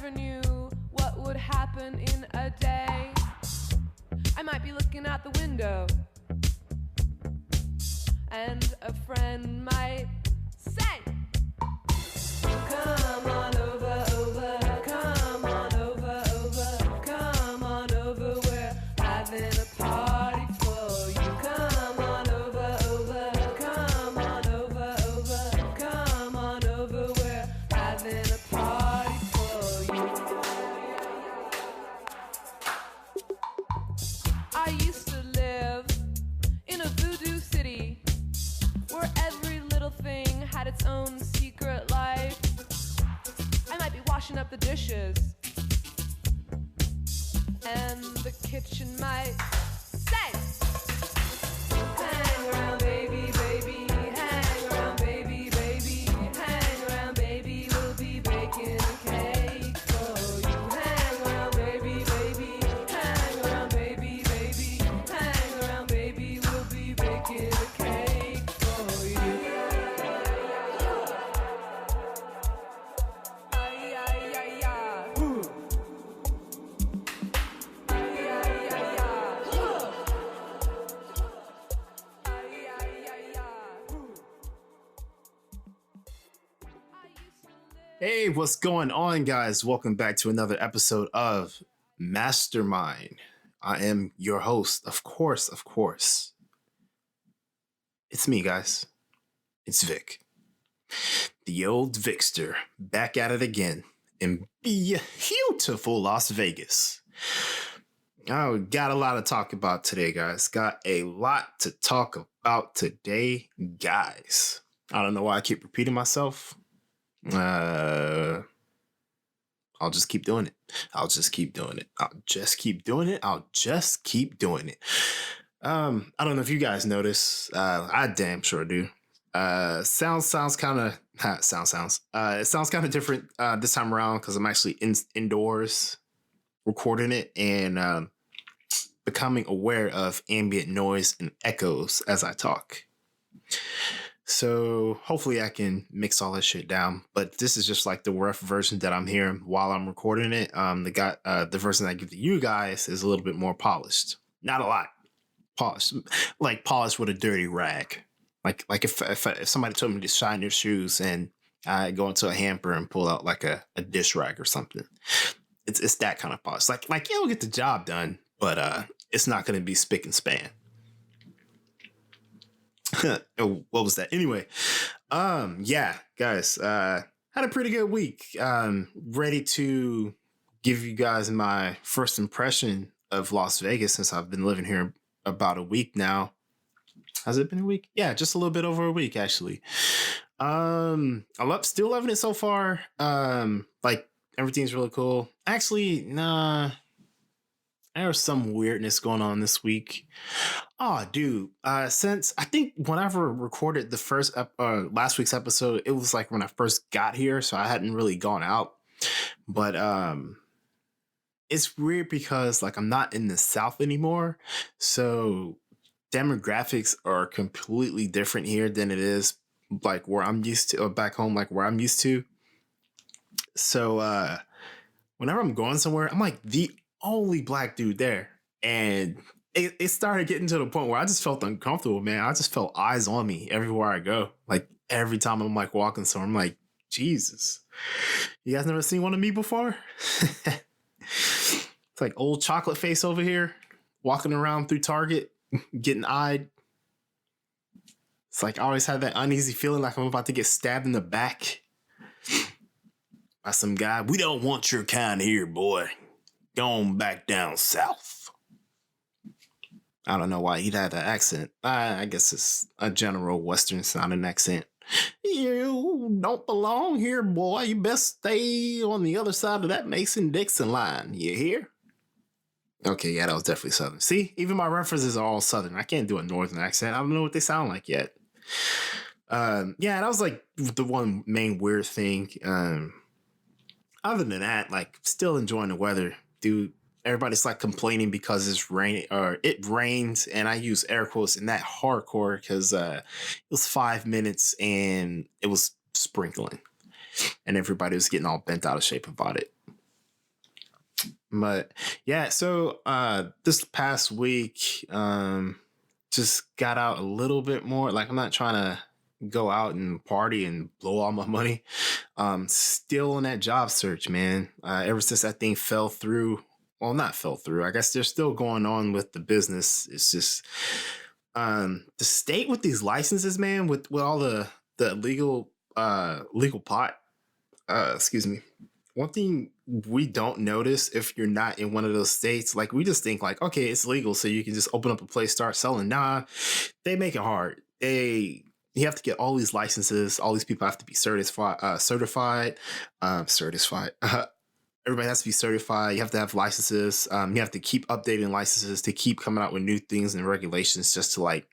never knew what would happen in a day. I might be looking out the window, and a friend might say, come on over, come on over, come on over, we're having a party for you. Come on over, come on over, come on over, we're having a party for you. I used to live in a voodoo city where every little thing had its own secret life. I might be washing up the dishes, and the kitchen might say, hang around, baby, baby, hang around, baby, baby, hang around, baby, we'll be baking a cake for you. Hang around, baby, baby, hang around, baby, baby, hang around, baby, we'll be baking a cake for you. Ay, ay, ay, ay. Ay, ay, ay, ay. Ay, ay, ay, ay. I used to live. Hey, what's going on, guys? Welcome back to another episode of Mastermind. I am your host, of course. It's me, guys. It's Vic. The old Vicster, back at it again in beautiful Las Vegas. Oh, got a lot to talk about today, guys. Got a lot to talk about today, guys. I don't know why I keep repeating myself. I'll just keep doing it. I'll just keep doing it. I don't know if you guys notice. I damn sure do. It sounds kind of different this time around because I'm actually indoors recording it and becoming aware of ambient noise and echoes as I talk. So hopefully I can mix all that shit down. But this is just like the rough version that I'm hearing while I'm recording it. The version I give to you guys is a little bit more polished. Not a lot. Polished. Like polished with a dirty rag. Like if somebody told me to shine their shoes and I go into a hamper and pull out like a dish rag or something. It's that kind of polish. Like it'll get the job done, but it's not gonna be spick and span. What was that? Anyway, yeah, guys, had a pretty good week. Ready to give you guys my first impression of Las Vegas since I've been living here about a week now. Has it been a week? Yeah, just a little bit over a week, actually. Still loving it so far. Like everything's really cool. Actually, nah. There's some weirdness going on this week. Oh, dude. Since I think whenever I recorded the first last week's episode, it was like when I first got here, so I hadn't really gone out. But it's weird because like I'm not in the South anymore, so demographics are completely different here than it is like where I'm used to, or back home, like where I'm used to. So whenever I'm going somewhere, I'm like the only black dude there, and it started getting to the point where I just felt uncomfortable, man. I just felt eyes on me everywhere I go. Like every time I'm like walking somewhere, I'm like, Jesus, you guys never seen one of me before? It's like old chocolate face over here walking around through Target getting eyed. It's like I always have that uneasy feeling like I'm about to get stabbed in the back by some guy. We don't want your kind here, boy. Going back down south. I don't know why he'd had that accent. I guess it's a general Western sounding accent. You don't belong here, boy. You best stay on the other side of that Mason-Dixon line. You hear? Okay, yeah, that was definitely Southern. See, even my references are all Southern. I can't do a Northern accent. I don't know what they sound like yet. Yeah, that was like the one main weird thing. Other than that, like still enjoying the weather. Dude, everybody's like complaining because it's raining or it rains, and I use air quotes in that hardcore because it was 5 minutes and it was sprinkling and everybody was getting all bent out of shape about it. But yeah, so this past week, just got out a little bit more. Like I'm not trying to go out and party and blow all my money. Still on that job search, man. Ever since that thing fell through. Well, not fell through. I guess they're still going on with the business. It's just the state with these licenses, man, with all the legal pot. Excuse me. One thing we don't notice if you're not in one of those states, like we just think like, okay, it's legal, so you can just open up a place, start selling. Nah, they make it hard. You have to get all these licenses. All these people have to be certified. Everybody has to be certified. You have to have licenses. You have to keep updating licenses to keep coming out with new things and regulations. Just to like,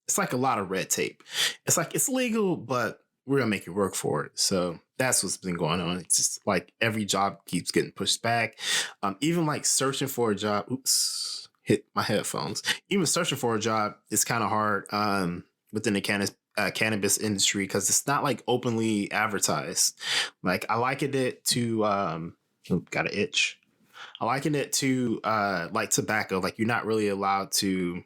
it's like a lot of red tape. It's like it's legal, but we're gonna make it work for it. So that's what's been going on. It's just like every job keeps getting pushed back. Even like searching for a job. Oops, hit my headphones. Even searching for a job is kind of hard within the cannabis industry because it's not like openly advertised. Like I likened it to got an itch. I likened it to like tobacco. Like you're not really allowed to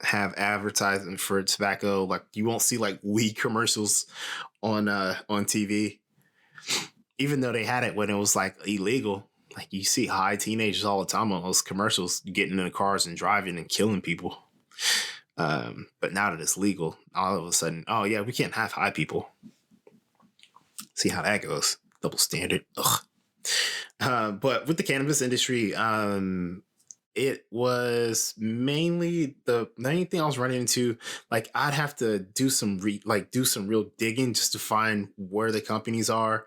have advertising for tobacco. Like you won't see like weed commercials on TV, even though they had it when it was like illegal. Like you see high teenagers all the time on those commercials getting in the cars and driving and killing people. But now that it's legal, all of a sudden, oh yeah, we can't have high people. See how that goes. Double standard. Ugh. But with the cannabis industry, it was mainly the main thing I was running into. Like I'd have to do some real digging just to find where the companies are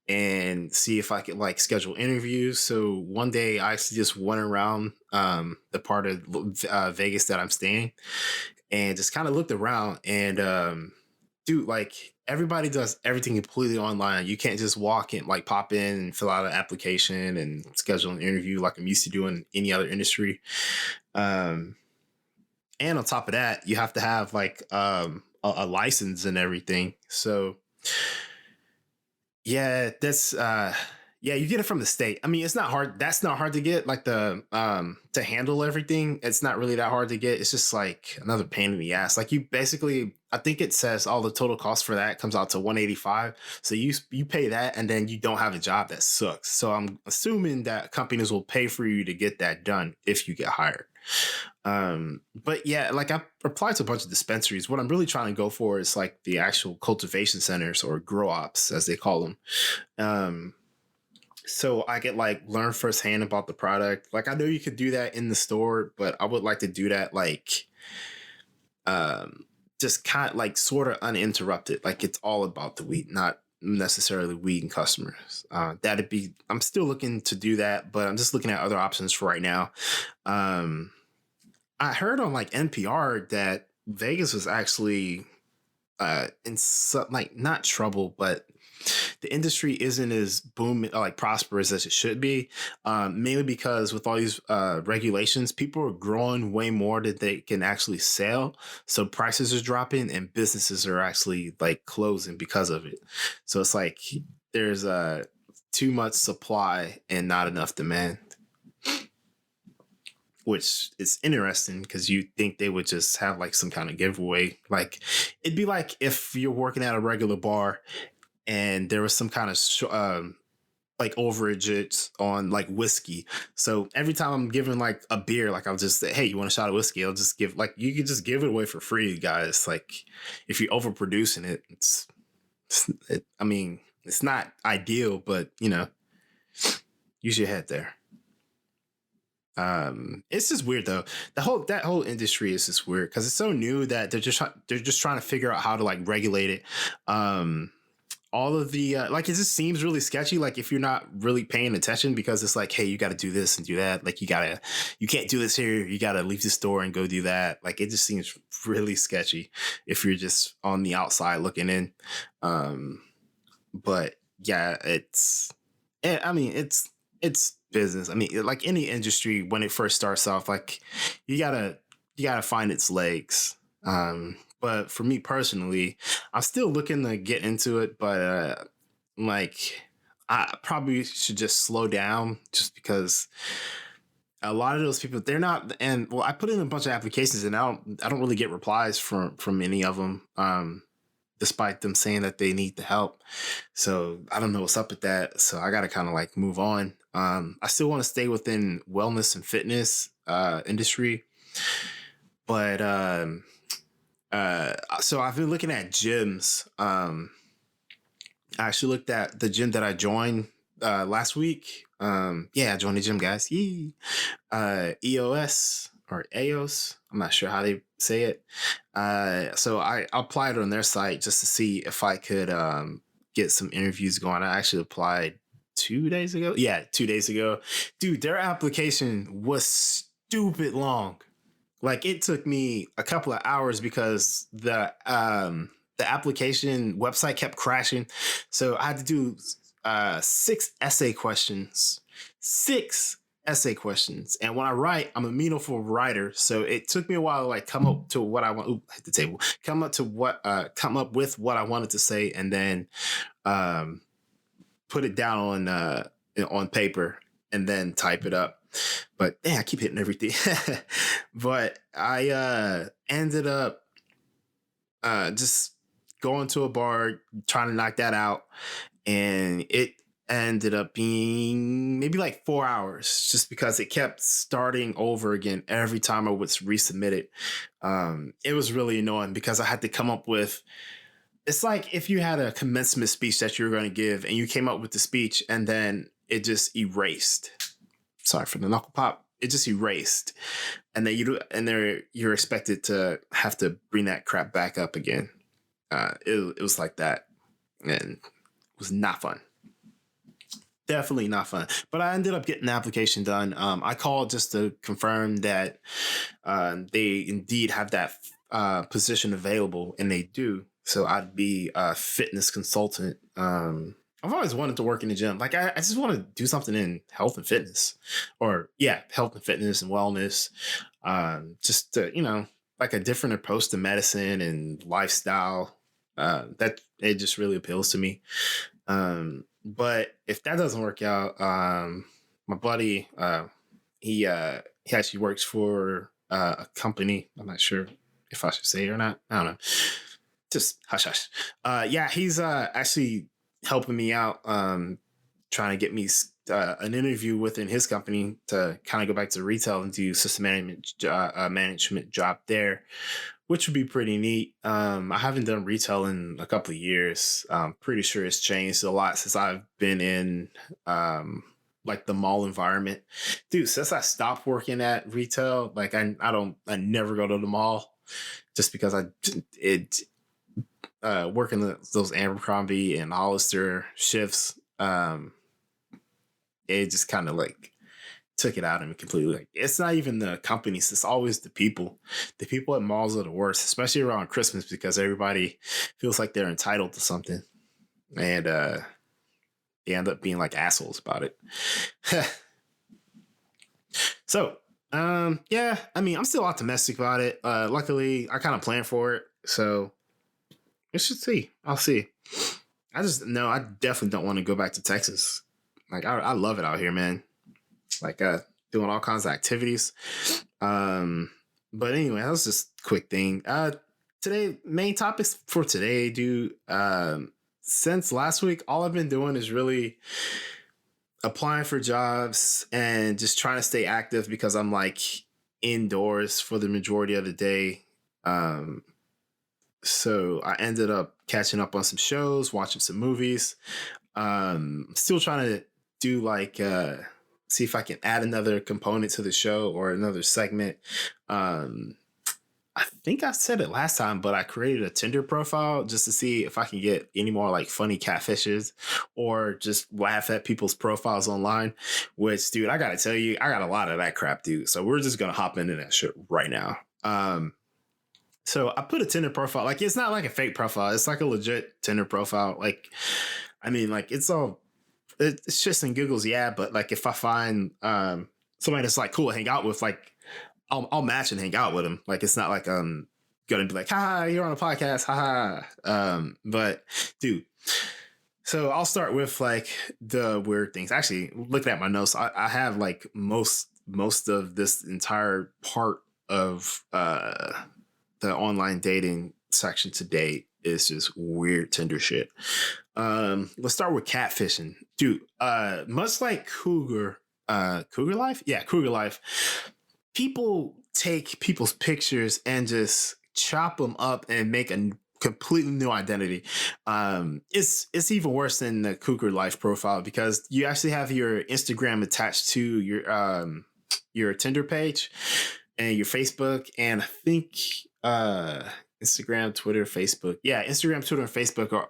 and see if I could like schedule interviews. So one day I actually just went around the part of Vegas that I'm staying and just kind of looked around and dude, like everybody does everything completely online. You can't just walk in, like pop in and fill out an application and schedule an interview like I'm used to doing in any other industry. And on top of that, you have to have like a license and everything. So yeah, that's yeah, you get it from the state. I mean, it's not hard. That's not hard to get. Like the to handle everything, it's not really that hard to get. It's just like another pain in the ass. Like you basically, I think it says all the total cost for that comes out to $185. So you pay that, and then you don't have a job. That sucks. So I'm assuming that companies will pay for you to get that done if you get hired. But yeah, like I applied to a bunch of dispensaries. What I'm really trying to go for is like the actual cultivation centers or grow ops, as they call them. So I could like learn firsthand about the product. Like I know you could do that in the store, but I would like to do that like just kind of like sort of uninterrupted. Like it's all about the weed, not necessarily weed and customers. I'm still looking to do that, but I'm just looking at other options for right now. I heard on like NPR that Vegas was actually in some, like not trouble, but the industry isn't as boom like prosperous as it should be, mainly because with all these regulations, people are growing way more than they can actually sell, so prices are dropping and businesses are actually like closing because of it. So it's like there's too much supply and not enough demand, which is interesting because you think they would just have like some kind of giveaway. Like it'd be like if you're working at a regular bar and there was some kind of like overages on like whiskey. So every time I'm giving like a beer, like I'll just say, hey, you want a shot of whiskey? I'll just give, like, you could just give it away for free, guys. Like if you're overproducing it, I mean, it's not ideal, but you know, use your head there. It's just weird though. That whole industry is just weird because it's so new that they're just trying to figure out how to like regulate it. All of the like it just seems really sketchy, like if you're not really paying attention, because it's like, hey, you got to do this and do that, like you can't do this here, you got to leave the store and go do that. Like it just seems really sketchy if you're just on the outside looking in. But yeah, it's business. I mean, like any industry, when it first starts off, like you gotta find its legs. But for me personally, I'm still looking to get into it, but like I probably should just slow down just because a lot of those people, they're not, and well, I put in a bunch of applications and I don't really get replies from any of them. Despite them saying that they need the help. So I don't know what's up with that. So I got to kind of like move on. I still want to stay within wellness and fitness industry, but so I've been looking at gyms. I actually looked at the gym that I joined last week. Yeah, I joined the gym, guys. Yee. EOS or AOS. I'm not sure how they say it. So I applied on their site just to see if I could get some interviews going. I actually applied 2 days ago. Yeah, 2 days ago. Dude, their application was stupid long. Like it took me a couple of hours because the application website kept crashing. So I had to do 6 essay questions. 6 essay questions. And when I write, I'm a meaningful writer. So it took me a while to like come up to what I want. Ooh, hit the table. Come up with what I wanted to say, and then put it down on paper and then type it up. But I keep hitting everything. But I ended up just going to a bar, trying to knock that out, and it ended up being maybe like 4 hours just because it kept starting over again every time I was resubmitted. It was really annoying because I had to come up with, it's like if you had a commencement speech that you were going to give and you came up with the speech and then it just erased. Sorry for the knuckle pop. It just erased. And then you're expected to have to bring that crap back up again. It was like that, and it was not fun. Definitely not fun. But I ended up getting the application done. I called just to confirm that they indeed have that position available, and they do. So I'd be a fitness consultant. I've always wanted to work in the gym. Like I just want to do something in health and fitness, or health and fitness and wellness. Just to, like a different approach to medicine and lifestyle. That it just really appeals to me. But if that doesn't work out, my buddy, he actually works for a company. I'm not sure if I should say it or not. I don't know. Just hush hush. He's actually helping me out, trying to get me an interview within his company to kind of go back to retail and do system management job there, which would be pretty neat. I haven't done retail in a couple of years. I'm pretty sure it's changed a lot since I've been in like the mall environment. Dude, since I stopped working at retail, like I never go to the mall just because working those Abercrombie and Hollister shifts, it just kind of like took it out of me completely. Like it's not even the companies, it's always the people. The people at malls are the worst, especially around Christmas, because everybody feels like they're entitled to something, and they end up being like assholes about it. So I mean, I'm still optimistic about it. Luckily I kind of planned for it, so we should see. I'll see. I definitely don't want to go back to Texas. Like I love it out here, man. Like doing all kinds of activities. But anyway, that was just a quick thing. Today, main topics for today, dude. Since last week, all I've been doing is really applying for jobs and just trying to stay active because I'm like indoors for the majority of the day. So I ended up catching up on some shows, watching some movies. Still trying to do like see if I can add another component to the show or another segment. I think I said it last time, but I created a Tinder profile just to see if I can get any more like funny catfishes or just laugh at people's profiles online, which, dude, I gotta tell you, I got a lot of that crap, dude. So we're just gonna hop into that shit right now. So I put a Tinder profile. Like, it's not like a fake profile. It's like a legit Tinder profile. Like, I mean, like it's shits and giggles, yeah. But like, if I find somebody that's like cool to hang out with, like I'll match and hang out with them. Like, it's not like I'm gonna be like, haha, you're on a podcast, haha. But dude, So I'll start with like the weird things. Actually, looking at my notes, I have like most of this entire part of the online dating section today is just weird Tinder shit. Let's start with catfishing. Dude, much like Cougar Life? Yeah, Cougar Life. People take people's pictures and just chop them up and make a completely new identity. It's even worse than the Cougar Life profile because you actually have your Instagram attached to your Tinder page and your Facebook, and I think Instagram, Twitter, Facebook. Yeah, Instagram, Twitter, and Facebook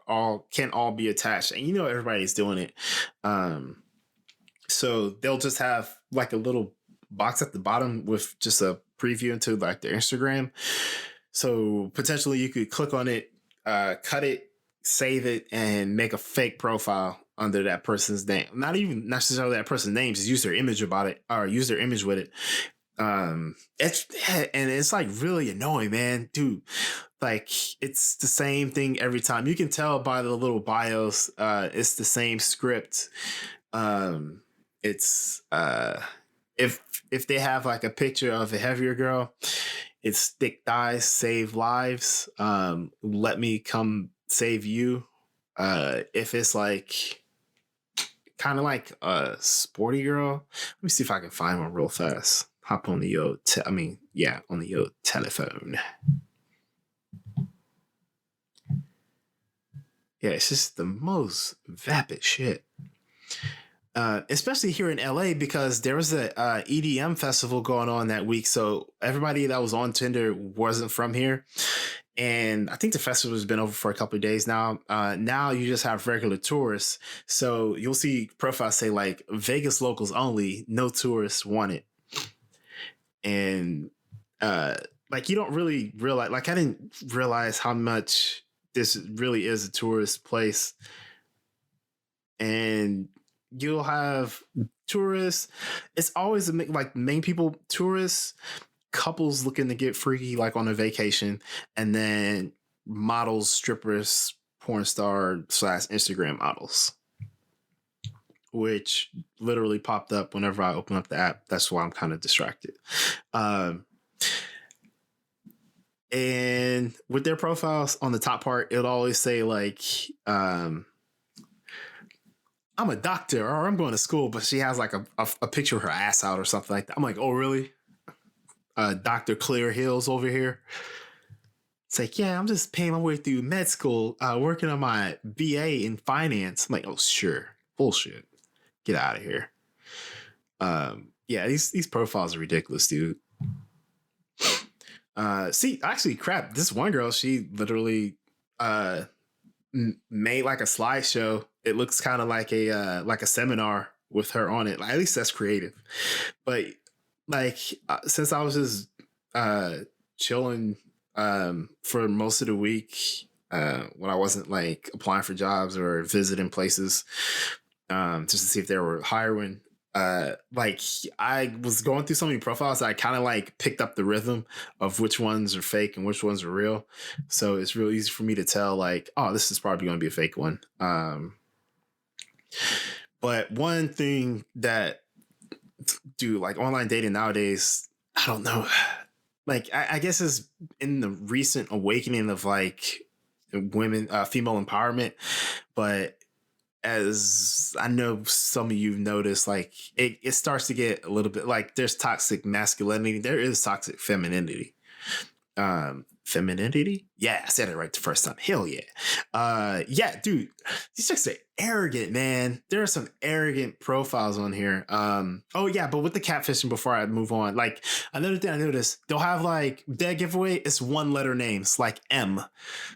can all be attached, and you know everybody's doing it. So they'll just have like a little box at the bottom with just a preview into like their Instagram. So potentially you could click on it, cut it, save it, and make a fake profile under that person's name. Not even necessarily that person's name, just use their image about it or use their image with it. It's like really annoying, man, dude. Like it's the same thing every time. You can tell by the little bios. It's the same script. It's if they have like a picture of a heavier girl, it's thick thighs save lives. Let me come save you. If it's like kind of like a sporty girl, let me see if I can find one real fast. Hop on the on the telephone. Yeah, it's just the most vapid shit. Especially here in LA because there was a EDM festival going on that week. So everybody that was on Tinder wasn't from here. And I think the festival has been over for a couple of days now. Now you just have regular tourists. So you'll see profiles say like Vegas locals only, no tourists wanted. And like you don't really realize, like I didn't realize how much this really is a tourist place. And you'll have tourists. It's always like main people, tourists, couples looking to get freaky like on a vacation, and then models, strippers, porn star / Instagram models, which literally popped up whenever I open up the app. That's why I'm kind of distracted. And with their profiles on the top part, it'll always say like, I'm a doctor or I'm going to school, but she has like a picture of her ass out or something like that. I'm like, oh, really? Dr. Claire Hills over here. It's like, yeah, I'm just paying my way through med school, working on my BA in finance. I'm like, oh, sure. Bullshit. Get out of here. Yeah, these profiles are ridiculous, dude. See, actually, crap. This one girl, she literally made like a slideshow. It looks kind of like a seminar with her on it. Like, at least that's creative. But like, since I was just chilling for most of the week when I wasn't like applying for jobs or visiting places just to see if they were hiring, like I was going through so many profiles that I kind of like picked up the rhythm of which ones are fake and which ones are real. So it's real easy for me to tell like, oh, this is probably going to be a fake one. But one thing that, dude, like online dating nowadays, I don't know. Like, I guess is in the recent awakening of like women, female empowerment. But as I know some of you noticed, like it starts to get a little bit like there's toxic masculinity. There is toxic femininity. Femininity? Yeah, I said it right the first time. Hell yeah. Yeah, dude, these chicks are arrogant, man. There are some arrogant profiles on here. Oh yeah, but with the catfishing, before I move on, like another thing I noticed, they'll have like their giveaway, it's one letter names, like M.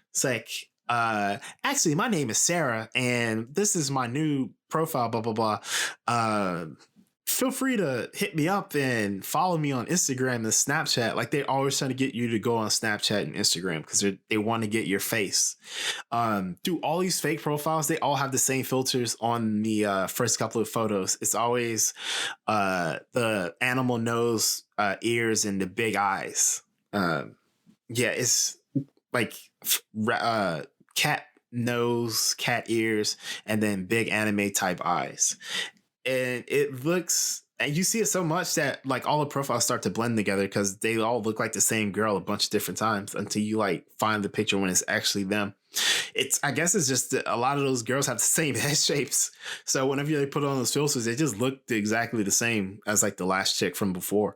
It's like, actually my name is Sarah and this is my new profile, blah blah blah. Feel free to hit me up and follow me on Instagram and Snapchat. Like they're always trying to get you to go on Snapchat and Instagram because they want to get your face. Through all these fake profiles, they all have the same filters on the first couple of photos. It's always the animal nose, ears, and the big eyes. Yeah, it's like cat nose, cat ears, and then big anime type eyes. And it looks, and you see it so much that like all the profiles start to blend together because they all look like the same girl a bunch of different times until you like find the picture when it's actually them. I guess it's just that a lot of those girls have the same head shapes. So whenever they put on those filters, they just look exactly the same as like the last chick from before.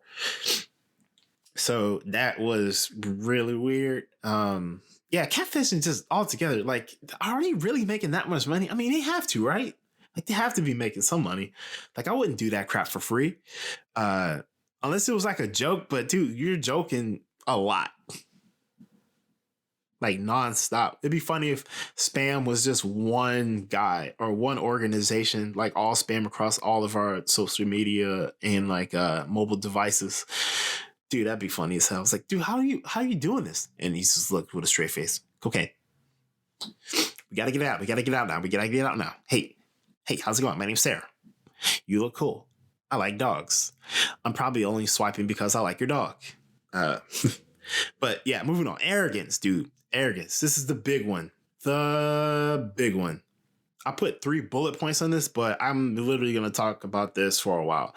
So that was really weird. Yeah, catfishing just altogether. Like, are they really making that much money? I mean, they have to, right? Like, they have to be making some money. Like, I wouldn't do that crap for free. Unless it was like a joke, but dude, you're joking a lot. Like nonstop. It'd be funny if spam was just one guy or one organization, like all spam across all of our social media and like mobile devices. Dude, that'd be funny as hell. I was like, dude, how are you doing this? And he just looked with a straight face. Okay. We gotta get out. We gotta get out now. We gotta get out now. Hey, how's it going? My name's Sarah. You look cool. I like dogs. I'm probably only swiping because I like your dog. But yeah, moving on. Arrogance, dude. Arrogance. This is the big one. The big one. I put 3 bullet points on this, but I'm literally going to talk about this for a while.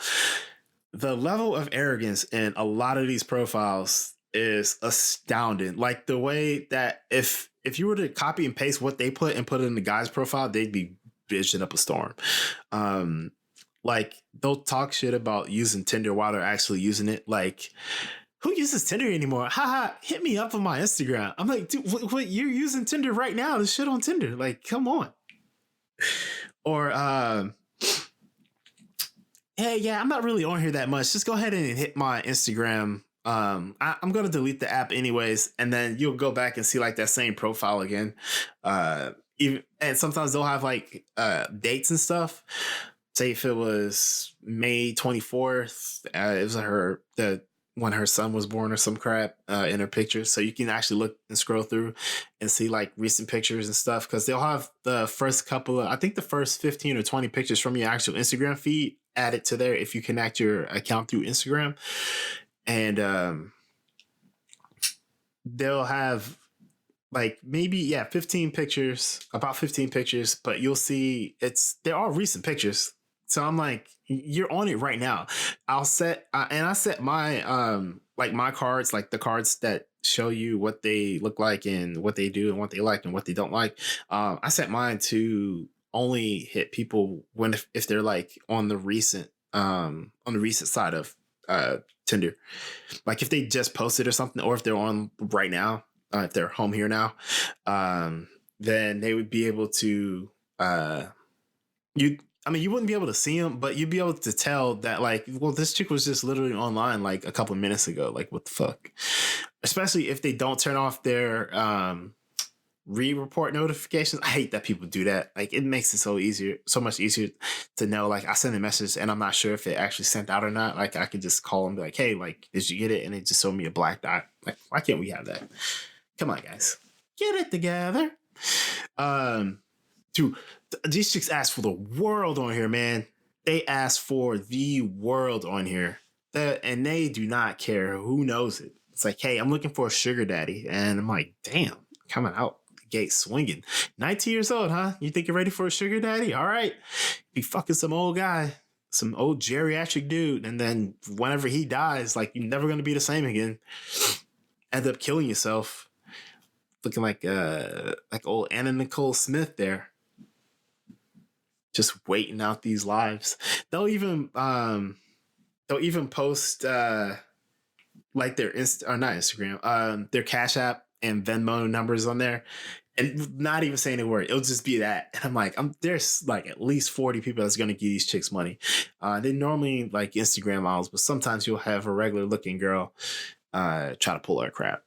The level of arrogance in a lot of these profiles is astounding. Like the way that if you were to copy and paste what they put and put it in the guy's profile, they'd be bitching up a storm. Like they'll talk shit about using Tinder while they're actually using it. Like, who uses Tinder anymore? Haha, hit me up on my Instagram. I'm like, dude, what you're using Tinder right now? This shit on Tinder. Like, come on. Or, hey, yeah, I'm not really on here that much. Just go ahead and hit my Instagram. I'm going to delete the app anyways. And then you'll go back and see like that same profile again. And sometimes they'll have like dates and stuff. Say if it was May 24th, it was when her son was born or some crap in her picture. So you can actually look and scroll through and see like recent pictures and stuff. Cause they'll have the first I think the first 15 or 20 pictures from your actual Instagram feed added to there if you connect your account through Instagram. And they'll have like maybe, 15 pictures, about 15 pictures, but you'll see they're all recent pictures. So I'm like, you're on it right now. I set my like my cards, like the cards that show you what they look like and what they do and what they like and what they don't like. I set mine to only hit people if they're like on the recent side of Tinder. Like if they just posted or something, or if they're on right now, if they're home here now, then they would be able to you wouldn't be able to see them, but you'd be able to tell that like, well, this chick was just literally online like a couple of minutes ago. Like, what the fuck? Especially if they don't turn off their re-report notifications. I hate that people do that. Like, it makes it so much easier to know. Like, I send a message and I'm not sure if it actually sent out or not. Like, I could just call and be like, hey, like, did you get it? And it just showed me a black dot. Like, why can't we have that? Come on, guys, get it together. Dude, these chicks ask for the world on here, man. They ask for the world on here. And they do not care who knows it. It's like, hey, I'm looking for a sugar daddy. And I'm like, damn, coming out the gate swinging. 19 years old, huh? You think you're ready for a sugar daddy? All right. Be fucking some old guy, some old geriatric dude. And then whenever he dies, like, you're never going to be the same again. End up killing yourself. Looking like old Anna Nicole Smith there. Just waiting out these lives. They'll even post like their their Cash App and Venmo numbers on there, and not even saying a word. It'll just be that, and I'm like, there's like at least 40 people that's gonna give these chicks money. They normally like Instagram models, but sometimes you'll have a regular looking girl try to pull our crap.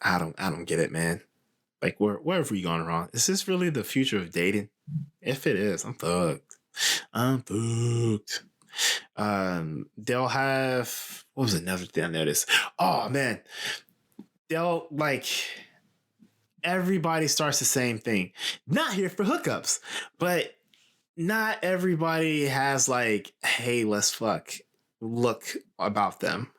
I don't get it, man. Like, where have we gone wrong? Is this really the future of dating? If it is, I'm fucked. They'll have, what was another thing I noticed? Oh, man. They'll, like, everybody starts the same thing. Not here for hookups, but not everybody has, like, hey, let's fuck look about them.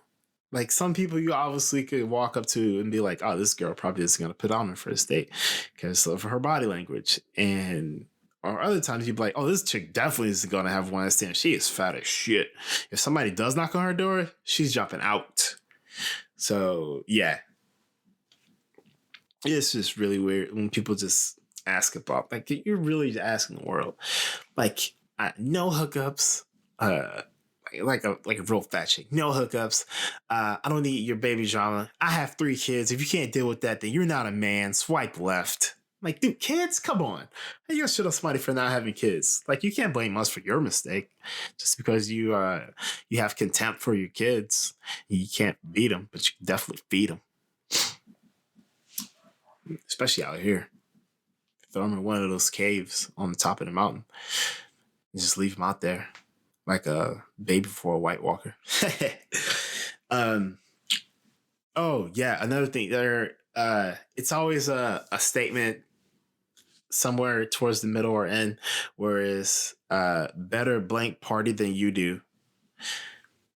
Like some people you obviously could walk up to and be like, oh, this girl probably isn't going to put on her first date because of her body language. And or other times you'd be like, oh, this chick definitely isn't going to have one night stand. She is fat as shit. If somebody does knock on her door, she's jumping out. So yeah, it's just really weird when people just ask about, like, you're really asking the world, like, no hookups, like a real fat chick. No hookups. I don't need your baby drama. I have 3 kids. If you can't deal with that, then you're not a man. Swipe left. Like, dude, kids? Come on. How you gonna shit on somebody for not having kids? Like, you can't blame us for your mistake just because you have contempt for your kids. You can't beat them, but you can definitely feed them. Especially out here. Throw them in one of those caves on the top of the mountain. And just leave them out there. Like a baby for a White Walker. Oh yeah, another thing there. It's always a statement somewhere towards the middle or end, whereas better blank party than you do.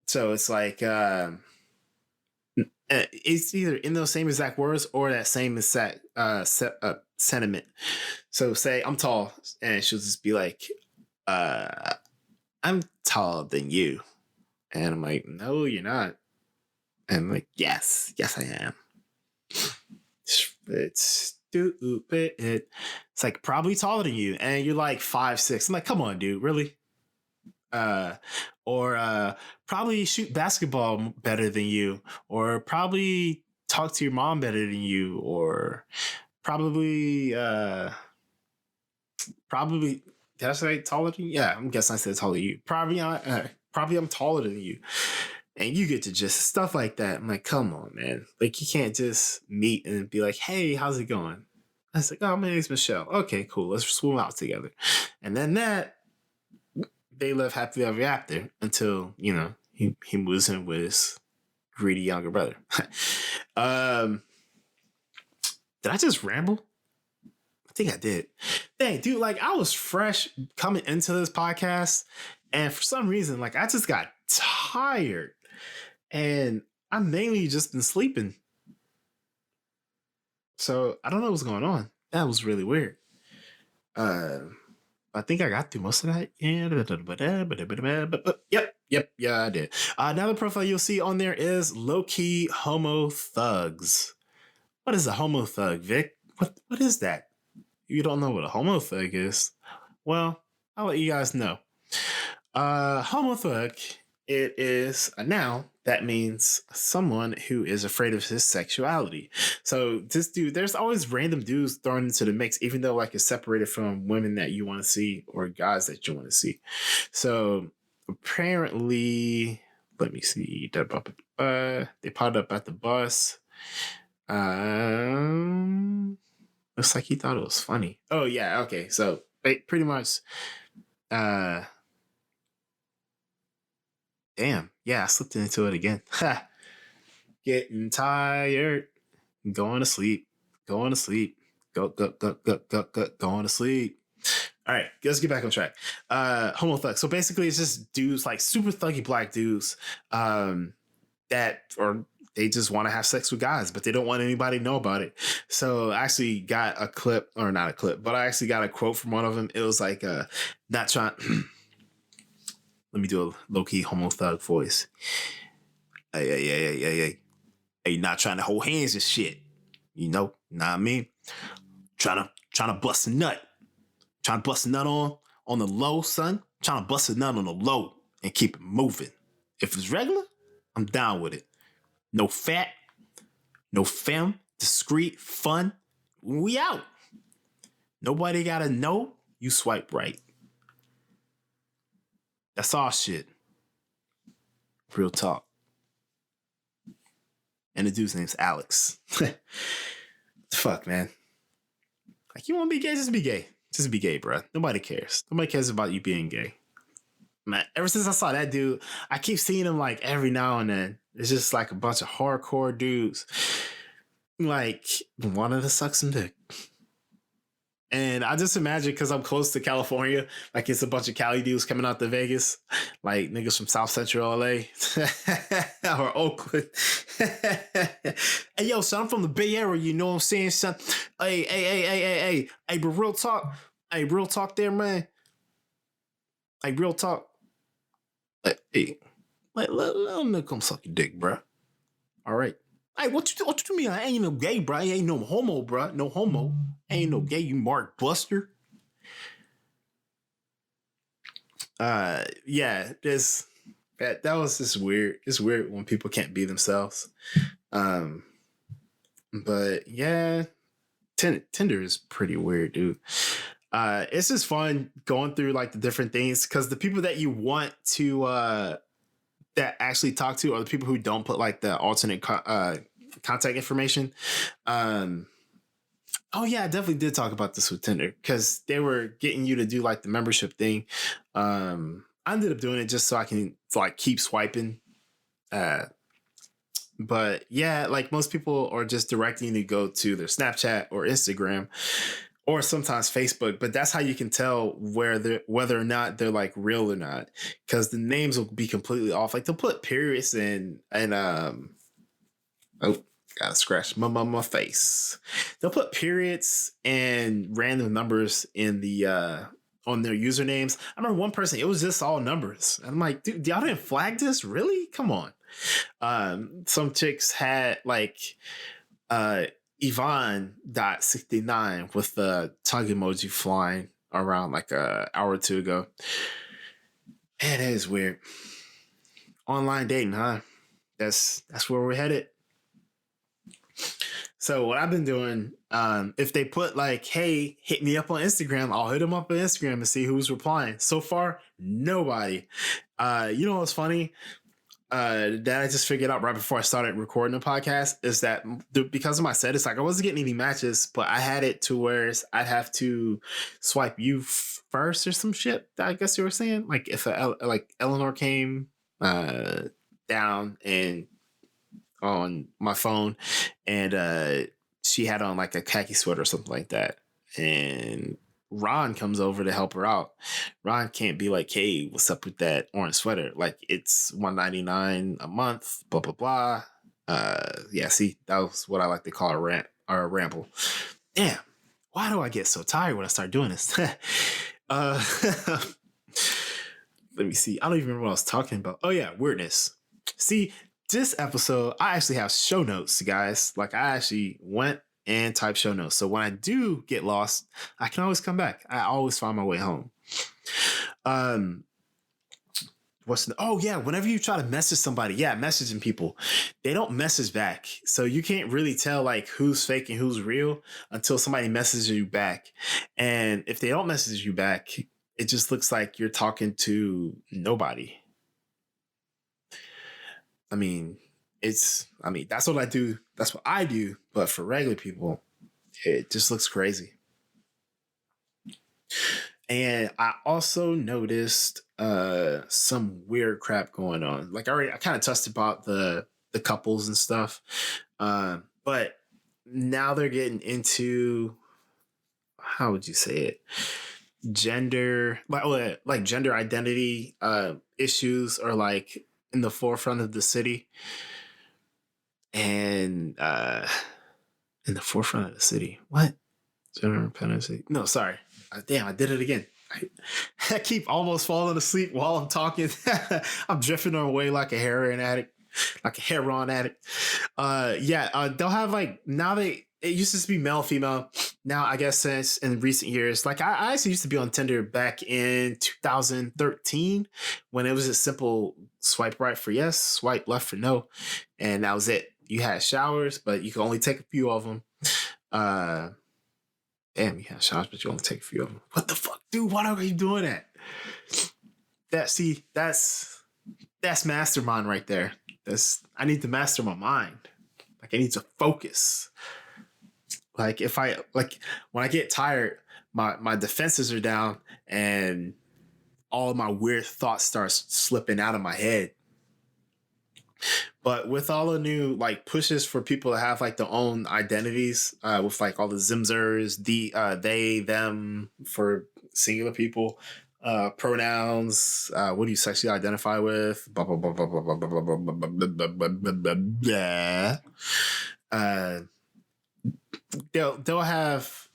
So it's like it's either in those same exact words or that same exact sentiment. So say I'm tall, and she'll just be like, I'm taller than you. And I'm like, no, you're not. And I'm like, yes, I am. It's stupid. It's like, probably taller than you. And you're like 5'6". I'm like, come on, dude, really? Or probably shoot basketball better than you. Or probably talk to your mom better than you. Or probably did I say taller than you? Yeah, I'm guessing I said taller than you. Probably I'm taller than you. And you get to just stuff like that. I'm like, come on, man. Like, you can't just meet and be like, hey, how's it going? I was like, oh, my name's Michelle. Okay, cool. Let's swim out together. And then they live happily ever after until, he moves in with his greedy younger brother. Did I just ramble? I think I did. Dang, dude, like, I was fresh coming into this podcast, and for some reason, like, I just got tired, and I mainly just been sleeping. So I don't know what's going on. That was really weird. I think I got through most of that. Yep, yeah, I did. Another profile you'll see on there is low-key homo thugs. What is a homo thug, Vic? What is that? You don't know what a homo thug is? Well, I'll let you guys know. Homo thug, it is a noun that means someone who is afraid of his sexuality. So this dude, there's always random dudes thrown into the mix, even though like it's separated from women that you want to see or guys that you want to see. So apparently, let me see. They popped up at the bus. Looks like he thought it was funny. Oh yeah, okay. So pretty much, damn, yeah, I slipped into it again. Getting tired, going to sleep, going to sleep, going to sleep. All right, let's get back on track. Homo thug. So basically, it's just dudes, like super thuggy black dudes, they just want to have sex with guys, but they don't want anybody to know about it. So I actually got a clip, or not a clip, but I actually got a quote from one of them. It was like, not trying. Let me do a low-key homo thug voice. Hey, not trying to hold hands and shit. Know what I mean? Trying to bust a nut. Trying to bust a nut on the low, son. Trying to bust a nut on the low and keep it moving. If it's regular, I'm down with it. No fat, no femme, discreet, fun. We out. Nobody gotta know you swipe right. That's all shit. Real talk. And the dude's name's Alex. Fuck, man. Like, you want to be gay? Just be gay. Just be gay, bro. Nobody cares. Nobody cares about you being gay. Man, ever since I saw that dude, I keep seeing him like every now and then. It's just like a bunch of hardcore dudes. Like, wanted to suck some dick. And I just imagine because I'm close to California, like it's a bunch of Cali dudes coming out to Vegas, like niggas from South Central LA or Oakland. Hey, yo, son, I'm from the Bay Area. You know what I'm saying, son? Hey, but real talk. Hey, real talk there, man. Hey, real talk. Hey, let me come suck your dick, bro. All right. Hey, what you mean? I ain't no gay, bro. I ain't no homo, bro. No homo. I ain't no gay, you Mark Buster. Yeah, that was just weird. It's weird when people can't be themselves. But yeah, Tinder is pretty weird, dude. It's just fun going through like the different things because the people that you want to that actually talk to are the people who don't put like the alternate contact information. Oh yeah, I definitely did talk about this with Tinder because they were getting you to do like the membership thing. I ended up doing it just so I can like keep swiping. But yeah, like most people are just directing you to go to their Snapchat or Instagram or sometimes Facebook. But that's how you can tell whether or not they're like real or not, because the names will be completely off. Like they'll put periods and oh, gotta scratch my face. They'll put periods and random numbers in the on their usernames. I remember one person, it was just all numbers. And I'm like, dude, y'all didn't flag this? Really? Come on. Some chicks had like Yvonne.69 with the tongue emoji flying around like an hour or two ago. Man, that is weird. Online dating, huh? That's where we're headed. So what I've been doing, if they put like, hey, hit me up on Instagram, I'll hit them up on Instagram and see who's replying. So far, nobody. You know what's funny? That I just figured out right before I started recording the podcast is that because of my set, it's like I wasn't getting any matches, but I had it to where I'd have to swipe you first or some shit. I guess you were saying, like if like Eleanor came down and on my phone and she had on like a khaki sweater or something like that, and Ron comes over to help her out. Ron can't be like, hey, what's up with that orange sweater? Like it's $199 a month, blah blah blah. Yeah, see, that was what I like to call a rant or a ramble. Damn, why do I get so tired when I start doing this? Let me see. I don't even remember what I was talking about. Oh yeah, weirdness. See, this episode, I actually have show notes, guys. Like I actually went and type show notes. So when I do get lost, I can always come back. I always find my way home. Oh yeah, whenever you try to message somebody, messaging people, they don't message back. So you can't really tell like who's fake and who's real until somebody messages you back. And if they don't message you back, it just looks like you're talking to nobody. I mean, that's what I do. That's what I do. But for regular people, it just looks crazy. And I also noticed some weird crap going on. Like I kind of touched about the couples and stuff. But now they're getting into, how would you say it? Gender, like gender identity issues are like in the forefront of the city. And in the forefront of the city. What? Gender penalty? No, sorry. Damn, I did it again. I keep almost falling asleep while I'm talking. I'm drifting away like a heroin addict. They'll have like, now it used to be male, female. Now, I guess since in recent years, like I actually used to be on Tinder back in 2013 when it was a simple swipe right for yes, swipe left for no. And that was it. You had showers, but you could only take a few of them. Damn, you had showers, but you only take a few of them. What the fuck, dude? Why are you doing that? That's mastermind right there. I need to master my mind. Like I need to focus. Like when I get tired, my defenses are down and all of my weird thoughts start slipping out of my head. But with all the new like pushes for people to have like their own identities, with like all the zimzers, they, them for singular people, pronouns, what do you sexually identify with? Blah, blah, blah, blah, blah, blah, blah, blah, blah, blah, blah, blah, blah, blah, blah. They'll have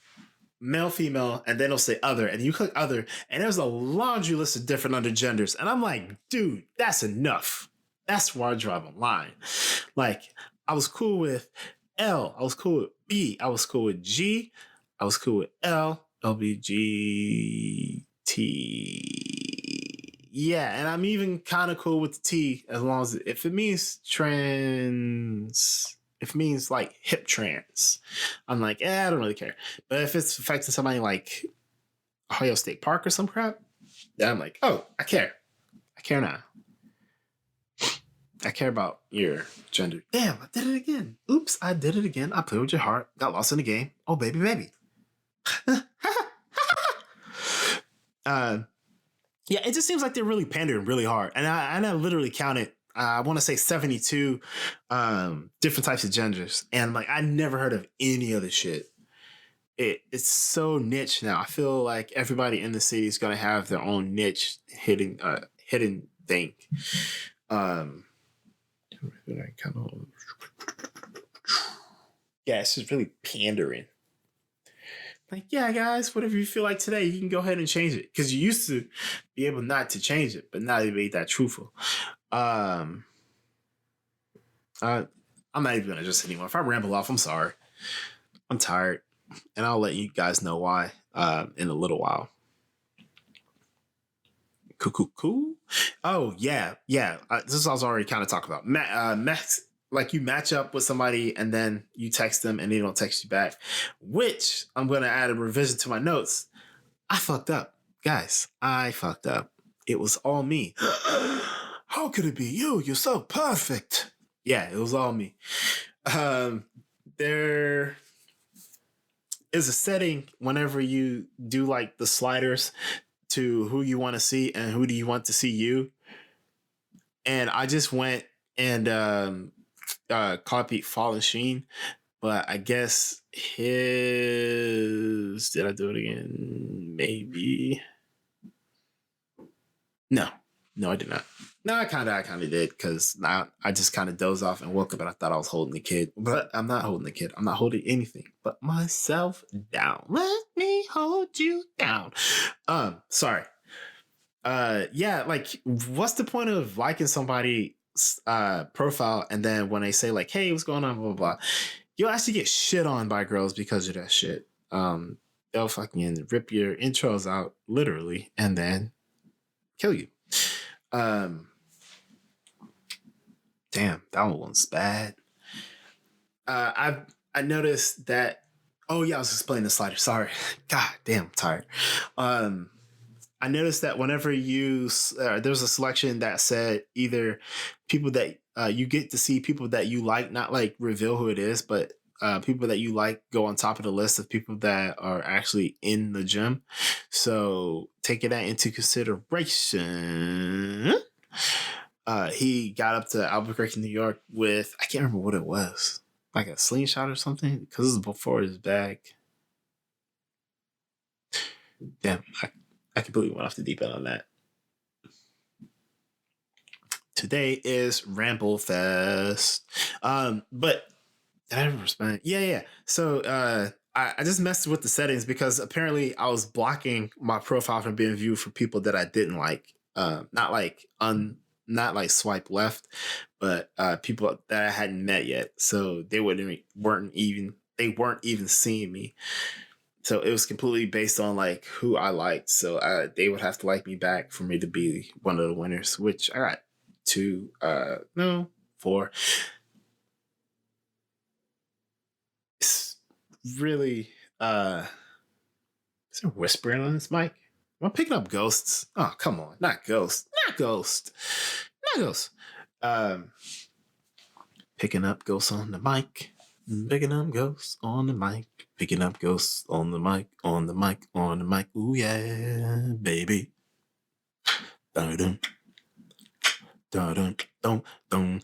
male, female, and then they'll say other, and you click other, and there's a laundry list of different under genders, and I'm like, dude, that's enough. That's where I draw the line. Like, I was cool with L, I was cool with B, I was cool with G, I was cool with L, LBG, T. Yeah, and I'm even kind of cool with the T, as long as if it means trans. If it means like hip trans, I'm like, I don't really care. But if it's affecting somebody like Ohio State Park or some crap, then I'm like, oh, I care. I care now. I care about your gender. Damn, I did it again. Oops, I did it again. I played with your heart. Got lost in the game. Oh, baby, baby. Yeah, it just seems like they're really pandering really hard. And I literally counted, I want to say 72 different types of genders. And like, I never heard of any other shit. It's so niche now. I feel like everybody in the city is going to have their own niche hidden thing. Yeah, it's just really pandering. Like, yeah, guys, whatever you feel like today, you can go ahead and change it. Because you used to be able not to change it, but now they made that truthful. I'm not even going to just anymore. If I ramble off, I'm sorry. I'm tired. And I'll let you guys know why in a little while. Cool. Oh, yeah. This is what I was already kind of talking about. Like you match up with somebody and then you text them and they don't text you back, which I'm going to add a revision to my notes. I fucked up. Guys, I fucked up. It was all me. How could it be you? You're so perfect. Yeah, it was all me. There is a setting whenever you do like the sliders to who you want to see and who do you want to see you. And I just went and copied Fallen Sheen, but I guess his, did I do it again? Maybe. No, I did not. No, I kind of did because I just kind of dozed off and woke up and I thought I was holding the kid, but I'm not holding the kid. I'm not holding anything but myself down. Let me hold you down. Sorry. Yeah, like what's the point of liking somebody's profile and then when they say like, hey, what's going on, blah, blah, blah, you'll actually get shit on by girls because of that shit. They'll fucking rip your intros out literally and then kill you. Damn, that one's bad. I noticed that. Oh yeah, I was explaining the slider. Sorry. God damn, I'm tired. I noticed that whenever there's a selection that said either people that you get to see people that you like, not like reveal who it is, but people that you like go on top of the list of people that are actually in the gym. So taking that into consideration, he got up to Albuquerque, New York with, I can't remember what it was, like a slingshot or something, because this was before his bag. Damn, I completely went off the deep end on that. Today is Ramble Fest. But did I ever respond? Yeah. So I just messed with the settings because apparently I was blocking my profile from being viewed for people that I didn't like. Not like swipe left, but people that I hadn't met yet. So they weren't even seeing me. So it was completely based on like who I liked. So they would have to like me back for me to be one of the winners, which I got 4. It's really is there whispering on this mic? Am I picking up ghosts? Oh, come on. Not ghost. Picking up ghosts on the mic. Picking up ghosts on the mic. Picking up ghosts on the mic. On the mic. On the mic. Ooh yeah, baby. Dun dun dun dun dun.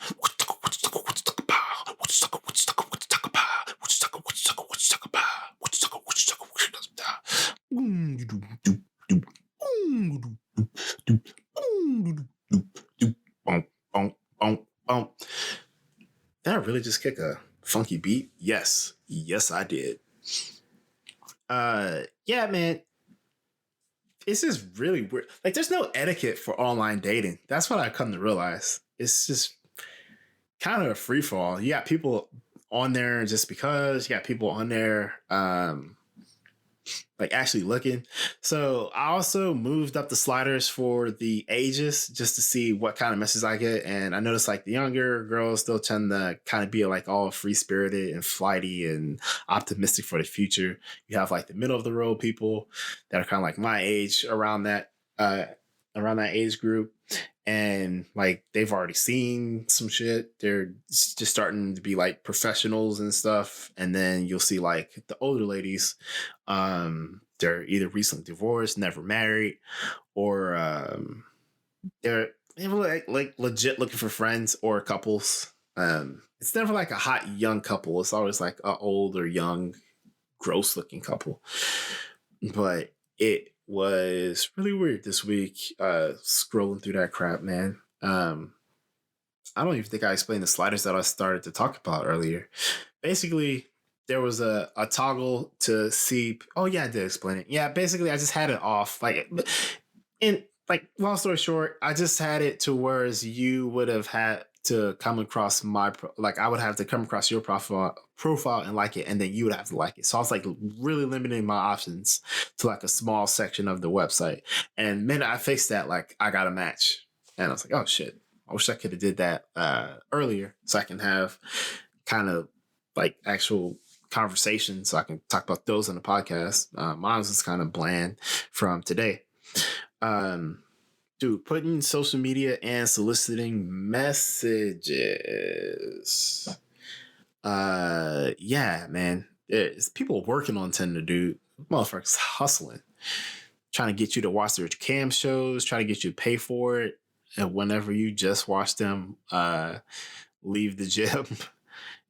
really just kick a funky beat? Yes. Yes, I did. Yeah, man. It's just really weird. Like, there's no etiquette for online dating. That's what I come to realize. It's just kind of a free for all. You got people on there just because. You got people on there, like actually looking. So I also moved up the sliders for the ages just to see what kind of messages I get. And I noticed like the younger girls still tend to kind of be like all free spirited and flighty and optimistic for the future. You have like the middle of the road people that are kind of like my age around that age group. And like they've already seen some shit. They're just starting to be like professionals and stuff. And then you'll see like the older ladies, they're either recently divorced, never married, or they're like legit looking for friends or couples. It's never like a hot young couple. It's always like an old or young, gross looking couple. But it was really weird this week, scrolling through that crap, man. I don't even think I explained the sliders that I started to talk about earlier. Basically, there was a toggle to see. Oh yeah, I did explain it. Yeah, basically, I just had it off. Like, in like, long story short, I just had it to whereas you would have had to come across I would have to come across your profile and like it, and then you would have to like it. So I was like really limiting my options to like a small section of the website. And the minute I fixed that, like I got a match, and I was like, oh shit, I wish I could have did that earlier so I can have kind of like actual conversations so I can talk about those on the podcast. Mine was just kind of bland from today. Dude, putting social media and soliciting messages. Yeah, man. It's people working on Tinder, dude. Motherfuckers hustling. Trying to get you to watch their cam shows, trying to get you to pay for it. And whenever you just watch them leave the gym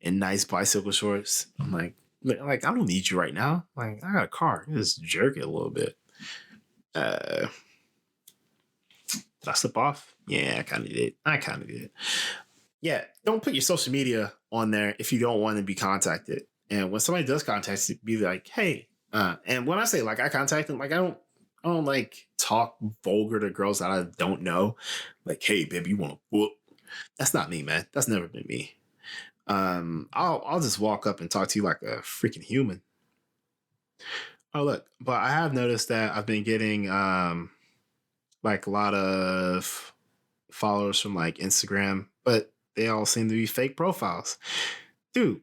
in nice bicycle shorts, I'm like, I don't need you right now. Like, I got a car. You just jerk it a little bit. Did I slip off? Yeah, I kind of did. Yeah, don't put your social media on there if you don't want to be contacted. And when somebody does contact you, be like, hey. And when I say like I contact them, like I don't like talk vulgar to girls that I don't know. Like, hey, baby, you want to whoop? That's not me, man. That's never been me. I'll just walk up and talk to you like a freaking human. Oh look, but I have noticed that I've been getting like a lot of followers from like Instagram, but they all seem to be fake profiles. Dude,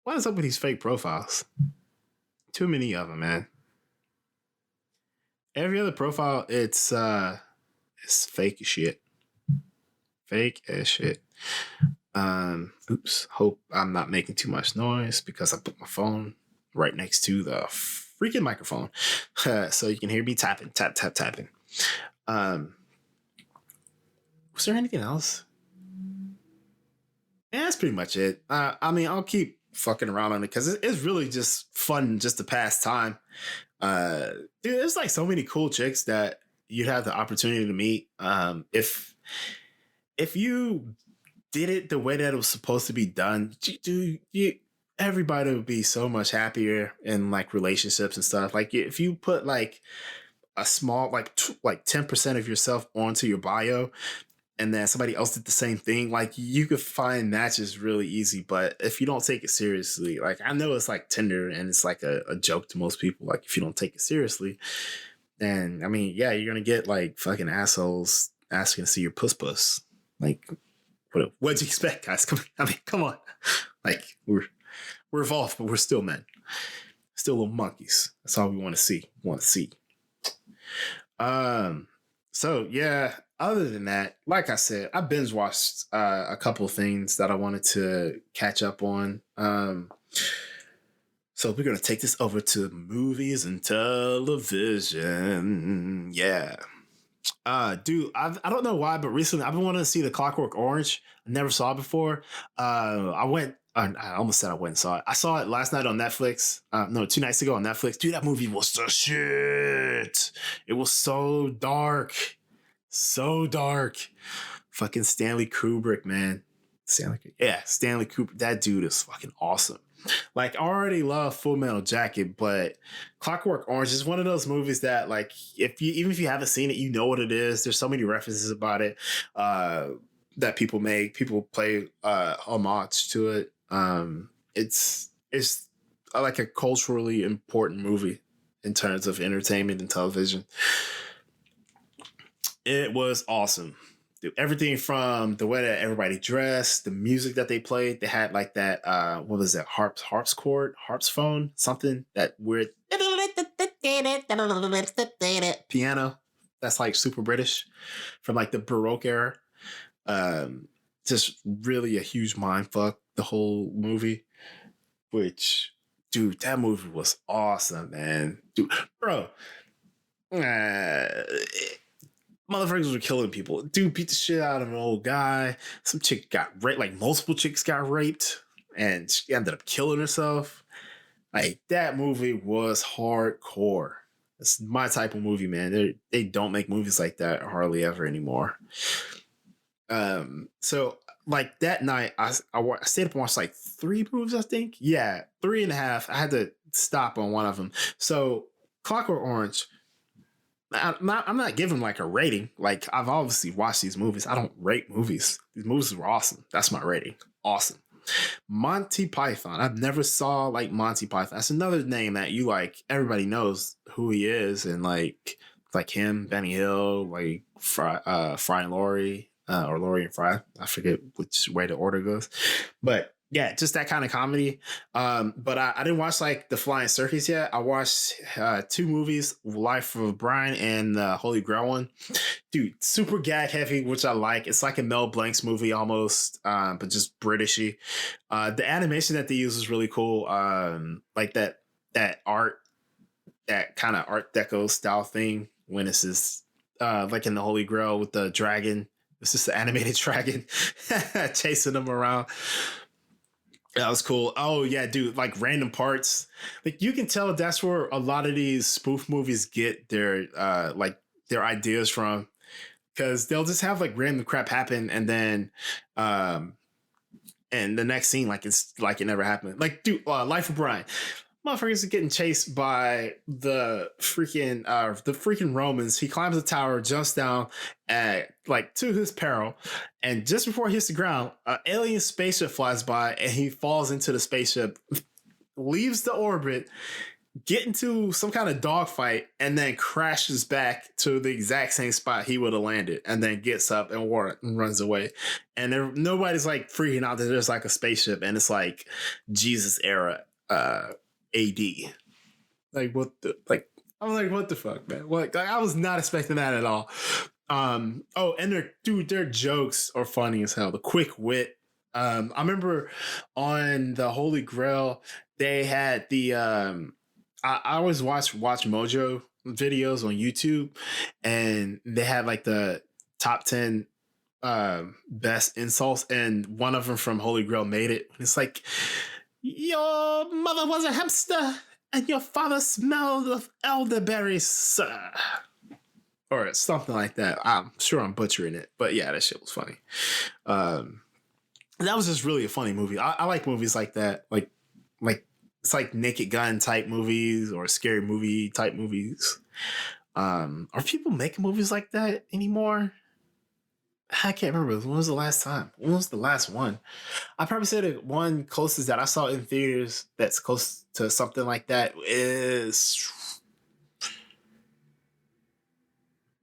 what is up with these fake profiles? Too many of them, man. Every other profile, it's fake as shit. Fake as shit. Oops. Hope I'm not making too much noise because I put my phone right next to the freaking microphone. So you can hear me tapping. Was there anything else? Yeah, that's pretty much it. I mean, I'll keep fucking around on it because it's really just fun just to pass time. Dude, there's like so many cool chicks that you'd have the opportunity to meet. If you did it the way that it was supposed to be done, everybody would be so much happier in like relationships and stuff. Like if you put like a small like 10% of yourself onto your bio, and then somebody else did the same thing, like you could find matches really easy. But if you don't take it seriously, like I know it's like Tinder and it's like a joke to most people. Like if you don't take it seriously, then I mean, yeah, you're gonna get like fucking assholes asking to see your puss. Like, what'd you expect, guys? Come on. Like we're evolved, but we're still men, still little monkeys. That's all we want to see. So yeah. Other than that, like I said, I binge watched a couple of things that I wanted to catch up on. So we're going to take this over to movies and television. Yeah. Dude, I don't know why, but recently I've been wanting to see the Clockwork Orange. I never saw it before. I almost said I went and saw it. I saw it last night on Netflix. No, 2 nights ago on Netflix. Dude, that movie was the shit. It was so dark. So dark. Fucking Stanley Kubrick, man. Stanley Cooper. That dude is fucking awesome. Like, I already love Full Metal Jacket, but Clockwork Orange is one of those movies that, like, even if you haven't seen it, you know what it is. There's so many references about it that people make. People play homage to it. It's like a culturally important movie in terms of entertainment and television. It was awesome. Dude, everything from the way that everybody dressed, the music that they played. They had like that, what was that? Harpsphone, something that weird piano. That's like super British from like the Baroque era. Just really a huge mind fuck, the whole movie. Which, dude, that movie was awesome, man. Dude, bro. Motherfuckers were killing people. Dude beat the shit out of an old guy. Some chick got raped. Like, multiple chicks got raped. And she ended up killing herself. Like, that movie was hardcore. It's my type of movie, man. They don't make movies like that hardly ever anymore. So, like, that night, I stayed up and watched, like, 3 movies, I think. Yeah, 3.5. I had to stop on one of them. So, Clockwork Orange... I'm not giving like a rating. Like, I've obviously watched these movies. I don't rate movies. These movies were awesome. That's my rating. Awesome. Monty Python. I've never saw like Monty Python. That's another name that you like. Everybody knows who he is, and like him, Benny Hill, like Fry and Laurie, or Laurie and Fry. I forget which way the order goes, but yeah, just that kind of comedy. But I didn't watch like The Flying Circus yet. I watched 2 movies, Life of Brian and the Holy Grail one. Dude, super gag heavy, which I like. It's like a Mel Blanc's movie almost, but just Britishy. The animation that they use is really cool. Like that art, that kind of Art Deco style thing when it's just like in the Holy Grail with the dragon. It's just the animated dragon chasing them around. That was cool. Oh yeah, dude, like random parts. Like, you can tell that's where a lot of these spoof movies get their their ideas from. Because they'll just have like random crap happen, and then and the next scene, like, it's like it never happened. Like, dude, Life of Brian. Motherfuckers are getting chased by the freaking Romans. He climbs the tower, jumps down at like to his peril, and just before he hits the ground, an alien spaceship flies by, and he falls into the spaceship, leaves the orbit, get into some kind of dogfight, and then crashes back to the exact same spot he would have landed, and then gets up and runs away. And nobody's like freaking out that there's like a spaceship, and it's like Jesus era. AD. Like, what the, like, I'm like, what the fuck, man? Like, I was not expecting that at all. Oh, and their jokes are funny as hell. The quick wit. I remember on the Holy Grail, they had the I always watch Mojo videos on YouTube, and they had like the top 10 best insults, and one of them from Holy Grail made it. It's like, your mother was a hamster and your father smelled of elderberries, sir. Or something like that. I'm sure I'm butchering it, but yeah, that shit was funny. That was just really a funny movie. I like movies like that. Like it's like Naked Gun type movies or scary movie type movies. Are people making movies like that anymore? I can't remember. When was the last time? When was the last one? I probably say the one closest that I saw in theaters that's close to something like that is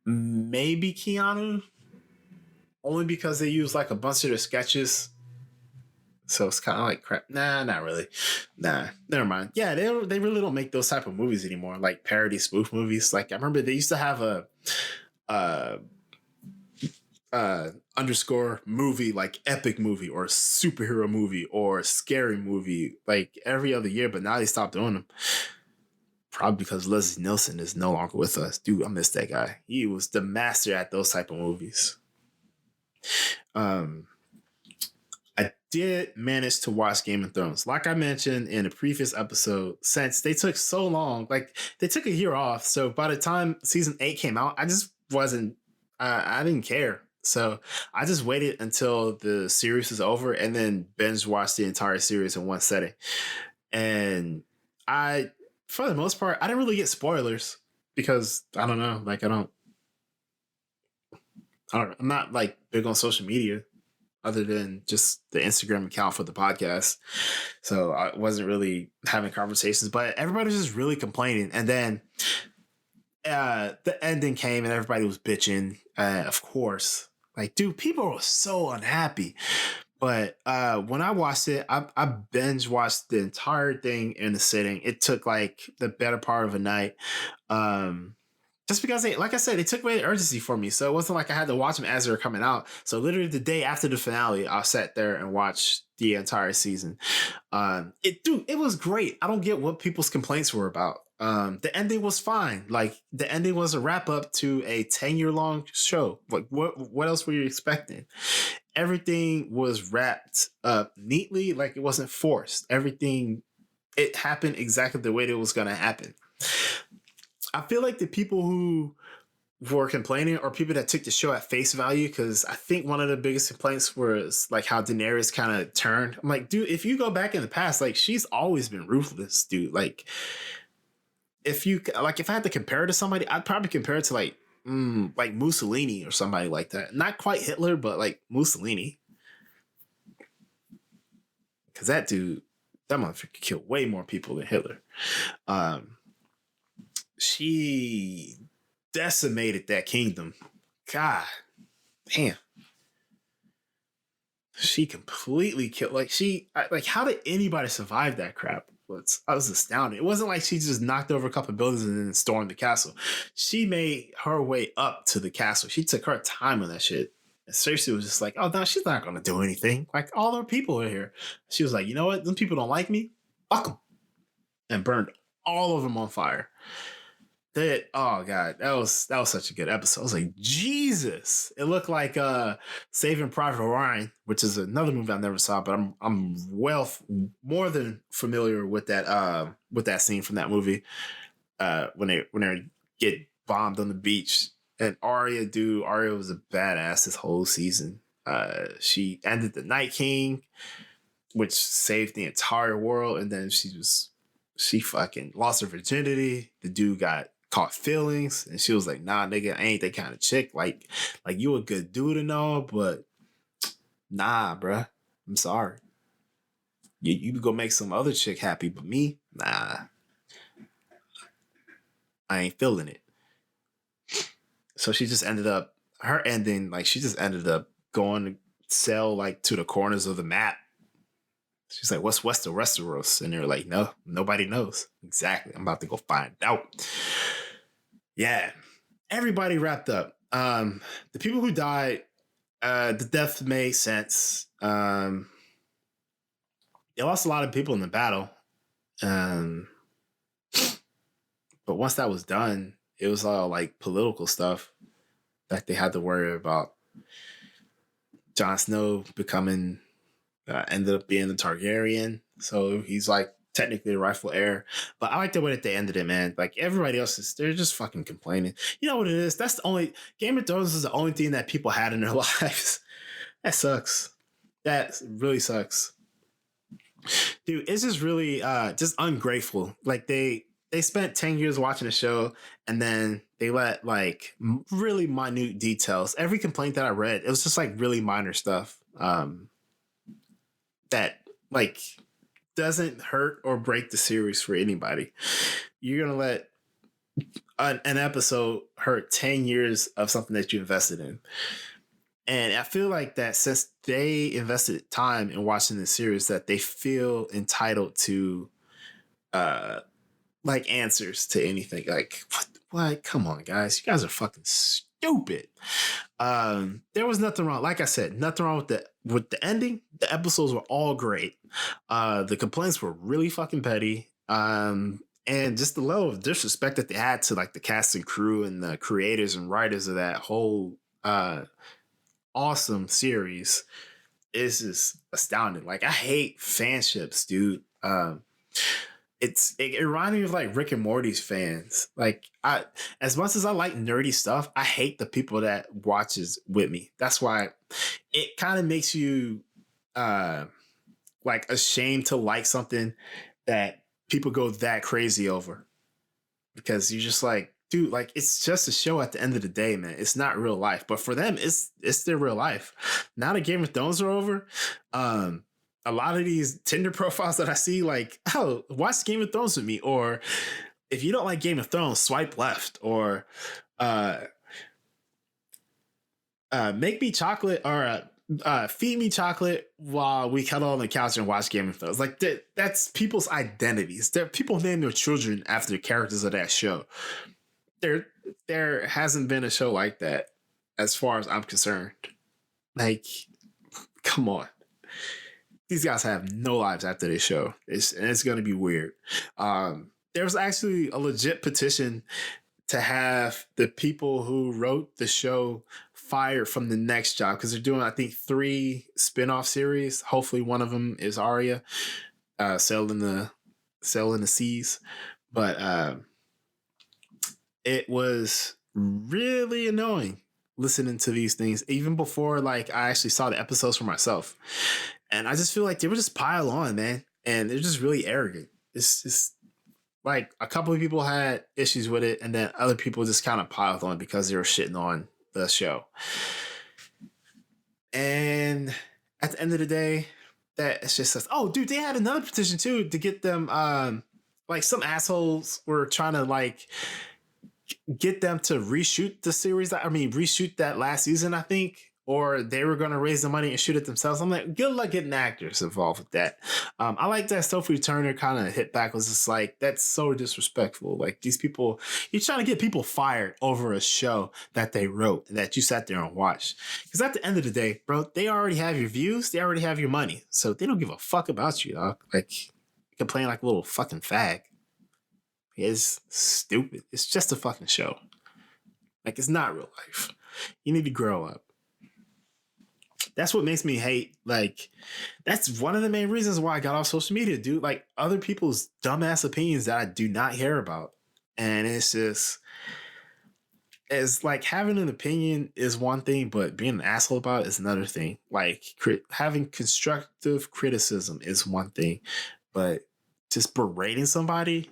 maybe Keanu. Only because they use like a bunch of their sketches. So it's kind of like crap. Nah, not really. Nah, never mind. Yeah, they really don't make those type of movies anymore. Like parody spoof movies. Like, I remember they used to have a underscore movie, like epic movie or superhero movie or scary movie, like every other year, but now they stopped doing them. Probably because Leslie Nielsen is no longer with us. Dude, I miss that guy. He was the master at those type of movies. I did manage to watch Game of Thrones. Like I mentioned in a previous episode, since they took so long, like they took a year off. So by the time season 8 came out, I just wasn't, I didn't care. So I just waited until the series was over and then binge watched the entire series in one setting. And I, for the most part, I didn't really get spoilers because I don't know, like I'm not like big on social media other than just the Instagram account for the podcast. So I wasn't really having conversations, but everybody was just really complaining. And then the ending came and everybody was bitching. Of course, like, dude, people were so unhappy. But when I watched it, I binge watched the entire thing in a sitting. It took like the better part of a night. Just because like I said, it took away the urgency for me. So it wasn't like I had to watch them as they were coming out. So literally the day after the finale, I sat there and watched the entire season. It was great. I don't get what people's complaints were about. The ending was fine. Like the ending was a wrap up to a 10-year long show. Like what else were you expecting? Everything was wrapped up neatly, like it wasn't forced. It happened exactly the way it was going to happen. I feel like the people who were complaining are people that took the show at face value, because I think one of the biggest complaints was like how Daenerys kind of turned. I'm like, dude, if you go back in the past, like she's always been ruthless, dude. Like if I had to compare it to somebody, I'd probably compare it to like Mussolini or somebody like that. Not quite Hitler, but like Mussolini. Because that motherfucker killed way more people than Hitler. She decimated that kingdom. God damn. She completely killed. How did anybody survive that crap? I was astounded. It wasn't like she just knocked over a couple of buildings and then stormed the castle. She made her way up to the castle. She took her time on that shit. And Cersei was just like, oh, no, she's not going to do anything. Like, all our people are here. She was like, you know what? Them people don't like me. Fuck them. And burned all of them on fire. Oh god, that was such a good episode. I was like, Jesus. It looked like Saving Private Ryan, which is another movie I never saw, but I'm more than familiar with that scene from that movie. When they get bombed on the beach. And Arya was a badass this whole season. She ended the Night King, which saved the entire world, and then she fucking lost her virginity. The dude got caught feelings, and she was like, nah, nigga, I ain't that kind of chick. Like you a good dude and all, but nah, bruh. I'm sorry. You go make some other chick happy, but me, nah. I ain't feeling it. So she just ended up, her ending, like she just ended up going to sell like to the corners of the map. She's like, what's west of Westeros? And they're like, no, nobody knows. Exactly. I'm about to go find out. Yeah. Everybody wrapped up. The people who died, the death made sense. They lost a lot of people in the battle. But once that was done, it was all like political stuff that they had to worry about. Jon Snow ended up being the Targaryen. So he's like technically the rightful heir. But I like the way that they ended it, man. Like everybody else they're just fucking complaining. You know what it is? That's the only Game of Thrones is the only thing that people had in their lives. That sucks. That really sucks. Dude, it's just really just ungrateful. Like they spent 10 years watching the show and then they let like really minute details. Every complaint that I read, it was just like really minor stuff. That like doesn't hurt or break the series for anybody. You're gonna let an episode hurt 10 years of something that you invested in. And I feel like that since they invested time in watching this series, that they feel entitled to like answers to anything. Like what? Come on, guys. You guys are fucking stupid. There was nothing wrong. Like I said, nothing wrong with the ending. The episodes were all great. The complaints were really fucking petty. And just the level of disrespect that they had to like the cast and crew and the creators and writers of that whole awesome series is just astounding. Like I hate fanships, dude. it reminded me of like Rick and Morty's fans. Like I, as much as I like nerdy stuff, I hate the people that watches with me. That's why it kind of makes you like ashamed to like something that people go that crazy over, because you're just like, dude, like it's just a show at the end of the day, man. It's not real life, but for them, it's their real life. Now that Game of Thrones are over, a lot of these Tinder profiles that I see, like, oh, watch Game of Thrones with me, or if you don't like Game of Thrones, swipe left, or make me chocolate, or feed me chocolate while we cuddle on the couch and watch Game of Thrones. Like that's people's identities. People name their children after the characters of that show. There hasn't been a show like that as far as I'm concerned. Like, come on. These guys have no lives after this show. It's going to be weird. There's actually a legit petition to have the people who wrote the show fired from the next job, because they're doing, I think, 3 spin-off series. Hopefully one of them is Arya, sailing the seas. But it was really annoying listening to these things, even before like I actually saw the episodes for myself. And I just feel like they would just pile on, man. And they're just really arrogant. It's just like a couple of people had issues with it, and then other people just kind of piled on because they were shitting on the show. And at the end of the day, that it's just says, oh, dude, they had another petition too to get them. Like some assholes were trying to like get them to reshoot the series. I mean, reshoot that last season, I think. Or they were going to raise the money and shoot it themselves. I'm like, good luck getting actors involved with that. I like that Sophie Turner kind of hit back, was just like, that's so disrespectful. Like these people, you're trying to get people fired over a show that they wrote, that you sat there and watched. Because at the end of the day, bro, they already have your views. They already have your money. So they don't give a fuck about you, dog. Like, you can play like a little fucking fag. It's stupid. It's just a fucking show. Like, it's not real life. You need to grow up. That's what makes me hate. Like, that's one of the main reasons why I got off social media, dude. Like, other people's dumbass opinions that I do not hear about. And it's just, it's like having an opinion is one thing, but being an asshole about it is another thing. Like, having constructive criticism is one thing, but just berating somebody,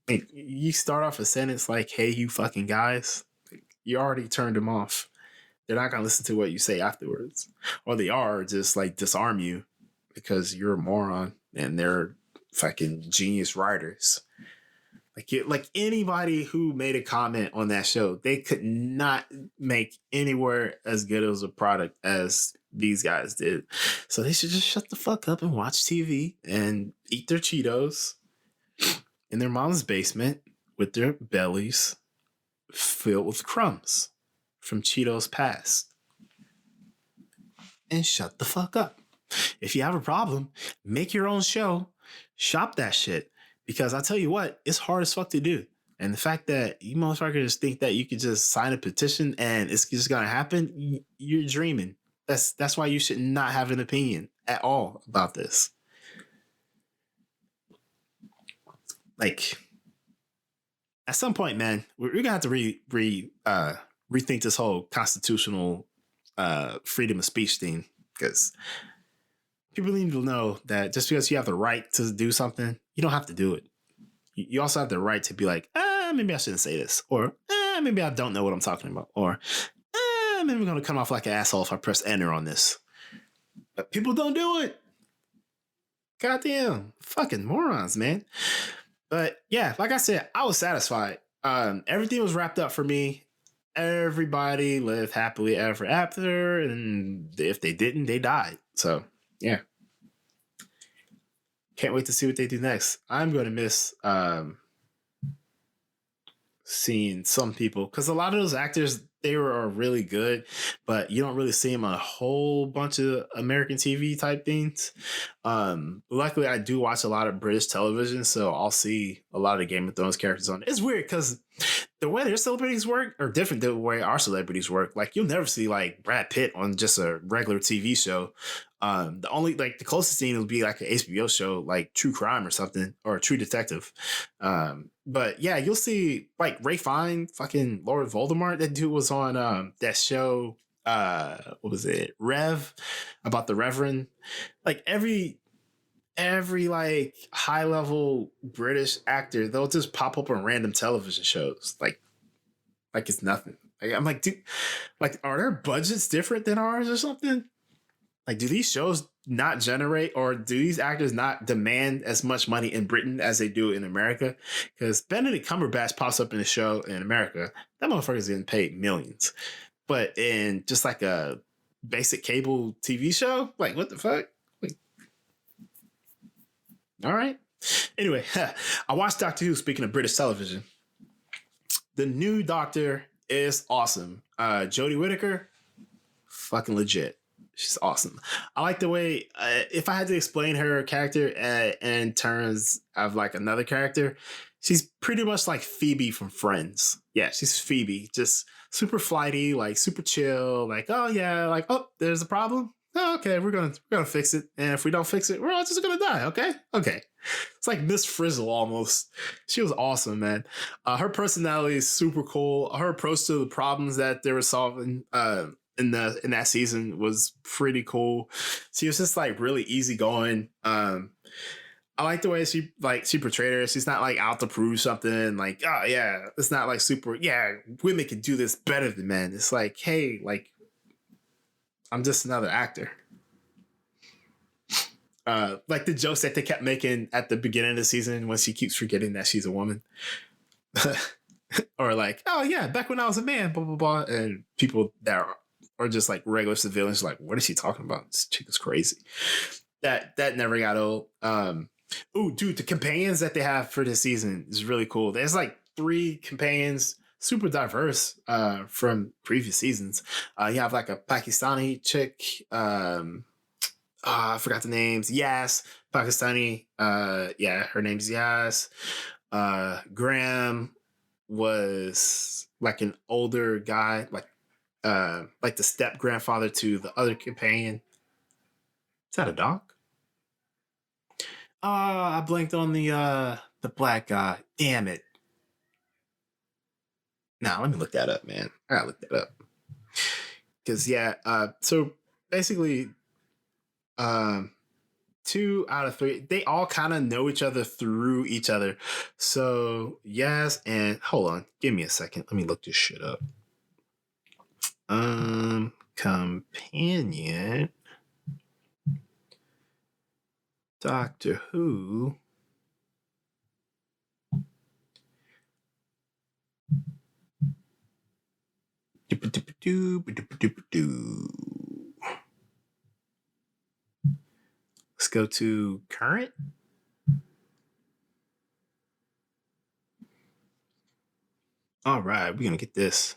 like, you start off a sentence like, hey, you fucking guys, you already turned them off. They're not going to listen to what you say afterwards. Or they are just like disarm you because you're a moron and they're fucking genius writers. Like anybody who made a comment on that show, they could not make anywhere as good as a product as these guys did. So they should just shut the fuck up and watch TV and eat their Cheetos in their mom's basement with their bellies filled with crumbs from Cheetos past. And shut the fuck up. If you have a problem, make your own show. Shop that shit. Because I tell you what, it's hard as fuck to do. And the fact that you motherfuckers think that you could just sign a petition and it's just gonna happen, you're dreaming. That's why you should not have an opinion at all about this. Like, at some point, man, we're gonna have to rethink this whole constitutional freedom of speech thing, because people need to know that just because you have the right to do something, you don't have to do it. You also have the right to be like, maybe I shouldn't say this, or maybe I don't know what I'm talking about, or maybe I'm gonna come off like an asshole if I press enter on this. But people don't do it. Goddamn, fucking morons, man. But yeah, like I said, I was satisfied. Everything was wrapped up for me. Everybody lived happily ever after, and if they didn't, they died. So yeah, can't wait to see what they do next. I'm going to miss seeing some people, because a lot of those actors, they are really good, but you don't really see them on a whole bunch of American TV type things. Luckily, I do watch a lot of British television, so I'll see a lot of Game of Thrones characters on it. It's weird because the way their celebrities work are different than the way our celebrities work. Like, you'll never see like Brad Pitt on just a regular TV show. The only like the closest thing would be like an HBO show, like True Crime or something, or True Detective. But yeah, you'll see like Ray Fine, fucking Lord Voldemort. That dude was on that show. What was it? Rev, about the Reverend. Like every like high level British actor, they'll just pop up on random television shows. Like it's nothing. Like, I'm like, dude, like, are their budgets different than ours or something? Like, do these shows not generate, or do these actors not demand as much money in Britain as they do in America? Because Benedict Cumberbatch pops up in a show in America, that motherfucker's getting paid millions. But in just like a basic cable TV show, like, what the fuck? Like, all right. Anyway, I watched Doctor Who. Speaking of British television, the new Doctor is awesome. Jodie Whittaker, fucking legit. She's awesome. I like the way, if I had to explain her character in terms of like another character, she's pretty much like Phoebe from Friends. Yeah, she's Phoebe, just super flighty, like super chill. Like, oh yeah, like, oh, there's a problem. Oh, okay, we're gonna fix it, and if we don't fix it, we're all just gonna die. Okay. It's like Miss Frizzle almost. She was awesome, man. Her personality is super cool. Her approach to the problems that they were solving in that season was pretty cool. She was just like really easygoing. I like the way she portrayed her. She's not like out to prove something. Like, oh yeah, it's not like super. Yeah, women can do this better than men. It's like, hey, like, I'm just another actor. Like the jokes that they kept making at the beginning of the season when she keeps forgetting that she's a woman. Or like, oh yeah, back when I was a man, blah, blah, blah. And people that are just like regular civilians like, what is she talking about? This chick is crazy. That never got old. Oh, dude, the companions that they have for this season is really cool. There's like 3 companions, super diverse from previous seasons. You have like a Pakistani chick. I forgot the names. Yas, Pakistani. Yeah, her name's Yas. Graham was like an older guy, like the step grandfather to the other companion. Is that a dog? I blanked on the black guy. Damn it. Now let me look that up, man. I gotta look that up. Because yeah, so basically 2 out of 3, they all kind of know each other through each other. So yes, and hold on, give me a second. Let me look this shit up. Companion Doctor Who. Let's go to current. All right, we're gonna get this.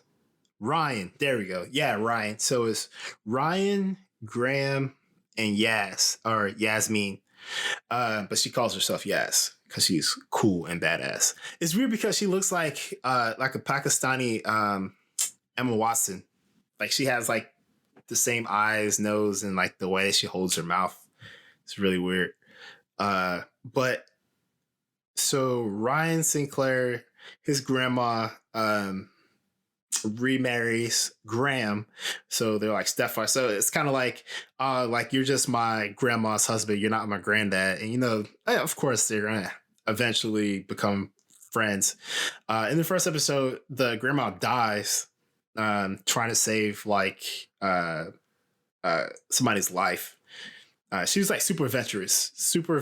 Ryan, there we go. Yeah, Ryan. So it's Ryan, Graham, and Yas, or Yasmin. But she calls herself Yas because she's cool and badass. It's weird because she looks like a Pakistani Emma Watson. Like she has like the same eyes, nose, and like the way she holds her mouth. It's really weird. But so Ryan Sinclair, his grandma remarries Graham, so they're like stepfather. So it's kind of like you're just my grandma's husband, you're not my granddad. And you know, of course they're gonna eventually become friends. In the first episode, the grandma dies trying to save like somebody's life. She was like super adventurous, super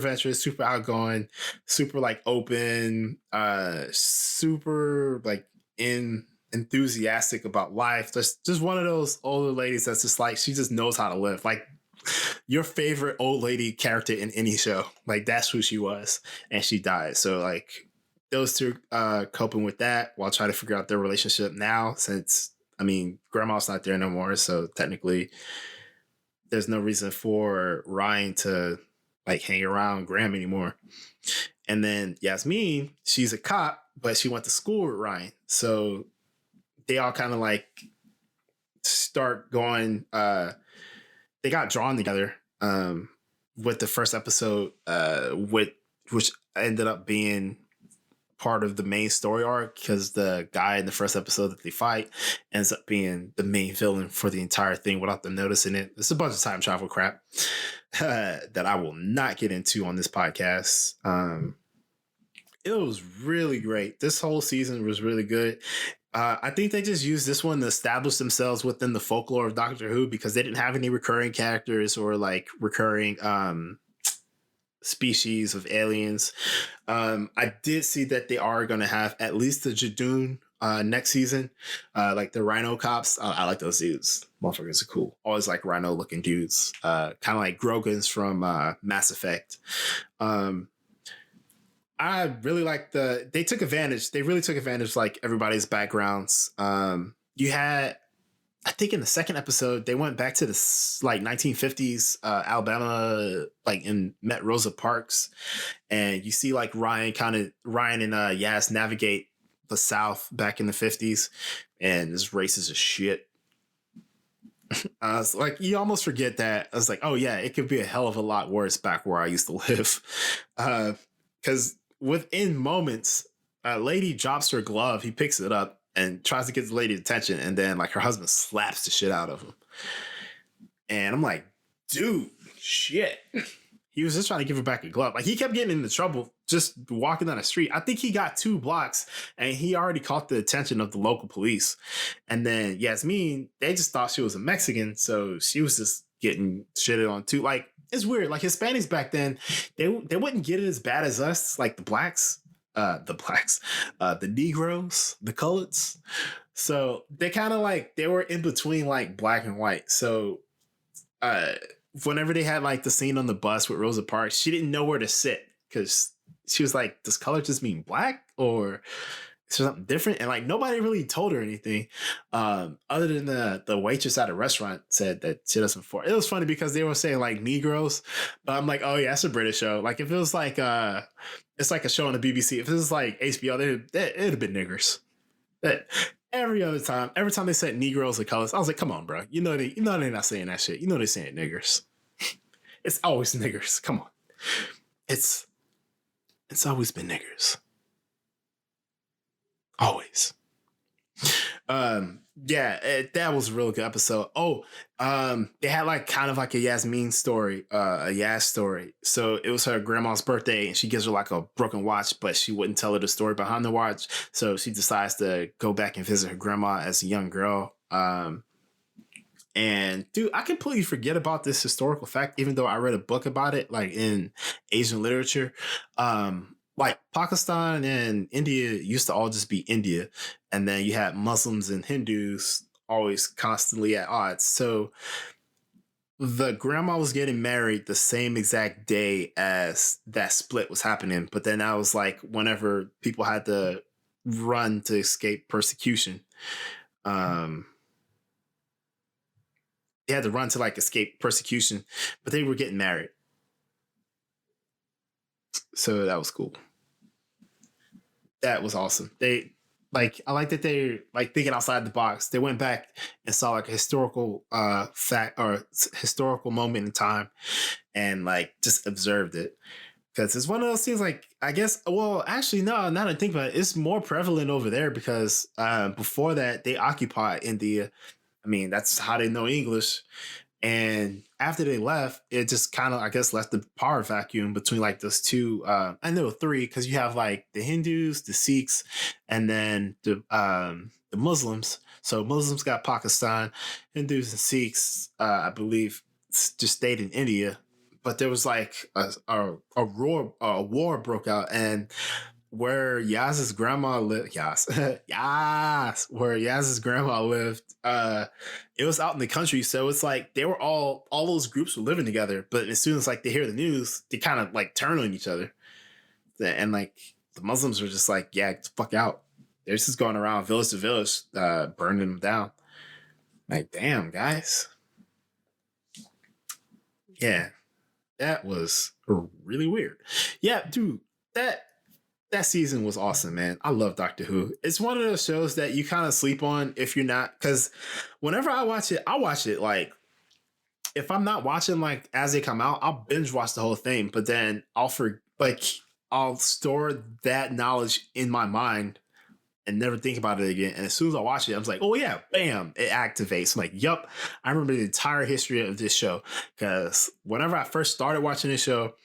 outgoing, super like open, super like enthusiastic about life. Just one of those older ladies that's just like, she just knows how to live. Like your favorite old lady character in any show. Like that's who she was, and she died. So like those two coping with that while trying to figure out their relationship now, since I mean grandma's not there no more, so technically there's no reason for Ryan to like hang around Graham anymore. And then Yasmin, she's a cop, but she went to school with Ryan. So they all kind of like start going, they got drawn together with the first episode, which ended up being part of the main story arc because the guy in the first episode that they fight ends up being the main villain for the entire thing without them noticing it. It's a bunch of time travel crap that I will not get into on this podcast. It was really great. This whole season was really good. I think they just used this one to establish themselves within the folklore of Doctor Who because they didn't have any recurring characters or like recurring species of aliens. I did see that they are going to have at least the Jadoon next season. Like the Rhino cops. I like those dudes. Motherfuckers are cool. Always like Rhino looking dudes. Kind of like Grogans from Mass Effect. I really like they really took advantage like everybody's backgrounds. You had, I think in the second episode, they went back to the like 1950s Alabama, like and met Rosa Parks. And you see like Ryan and Yaz navigate the South back in the 50s. And this racist as shit. So like you almost forget that. I was like, oh yeah, it could be a hell of a lot worse back where I used to live. Because within moments, a lady drops her glove. He picks it up and tries to get the lady's attention. And then like her husband slaps the shit out of him. And I'm like, dude, shit. He was just trying to give her back a glove. Like he kept getting into trouble just walking down the street. I think he got 2 blocks and he already caught the attention of the local police. And then Yasmin, they just thought she was a Mexican. So she was just getting shitted on too. Like, it's weird. Like Hispanics back then, they wouldn't get it as bad as us, like the Negroes, the coloreds. So they kind of like, they were in between like black and white. So whenever they had like the scene on the bus with Rosa Parks, she didn't know where to sit because she was like, does color just mean black or is there something different? And like nobody really told her anything other than the waitress at a restaurant said that she doesn't for. It was funny because they were saying like Negroes, but I'm like, oh yeah, it's a British show. Like if it was like it's like a show on the BBC. If it was like HBO, it'd have been niggers. Every time they said Negroes or colors, I was like, come on, bro. You know they're not saying that shit. You know they're saying niggers. It's always niggers. Come on. It's always been niggers. Always. That was a really good episode. They had like kind of like a Yasmin story, a Yaz story. So it was her grandma's birthday and she gives her like a broken watch, but she wouldn't tell her the story behind the watch. So she decides to go back and visit her grandma as a young girl. And dude, I completely forget about this historical fact, even though I read a book about it, like in Asian literature. Like Pakistan and India used to all just be India. And then you had Muslims and Hindus always constantly at odds. So the grandma was getting married the same exact day as that split was happening. But then I was like, whenever people had to run to escape persecution, they had to run to like escape persecution, but they were getting married. So that was cool. That was awesome. I like that they're like thinking outside the box. They went back and saw like a historical fact or historical moment in time and like just observed it. Because it's one of those things like, I guess, well, actually, no, now that I think about it, it's more prevalent over there because before that, they occupied India. I mean, that's how they know English. And after they left, it just kind of, I guess, left the power vacuum between like those two. I know 3 because you have like the Hindus, the Sikhs, and then the Muslims. So Muslims got Pakistan, Hindus and Sikhs, I believe, just stayed in India. But there was like a war broke out, and where Yaz's grandma lived, where Yaz's grandma lived, it was out in the country. So it's like they were all those groups were living together. But as soon as like they hear the news, they kind of like turn on each other. And like the Muslims were just like, yeah, get the fuck out. They're just going around village to village, burning them down. Like, damn, guys. Yeah, that was really weird. Yeah, dude, that season was awesome, man. I love Doctor Who. It's one of those shows that you kind of sleep on if you're not, because whenever I watch it like if I'm not watching like as they come out, I'll binge watch the whole thing, but then I'll store that knowledge in my mind and never think about it again. And as soon as I watch it, I'm like, oh yeah, bam, it activates. I'm like, yup, I remember the entire history of this show. Because whenever I first started watching this show,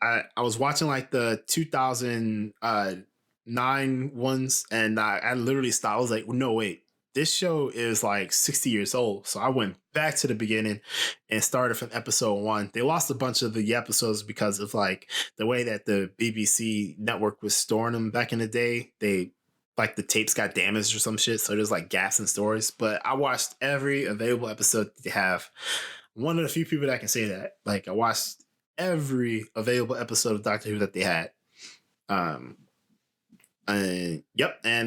I was watching like the 2009 ones, and I literally stopped. I was like, no, wait, this show is like 60 years old. So I went back to the beginning and started from episode 1. They lost a bunch of the episodes because of like the way that the BBC network was storing them back in the day. Like the tapes got damaged or some shit. So there's like gaps in stories. But I watched every available episode that they have. One of the few people that can say that. Like I watched every available episode of Doctor Who that they had. And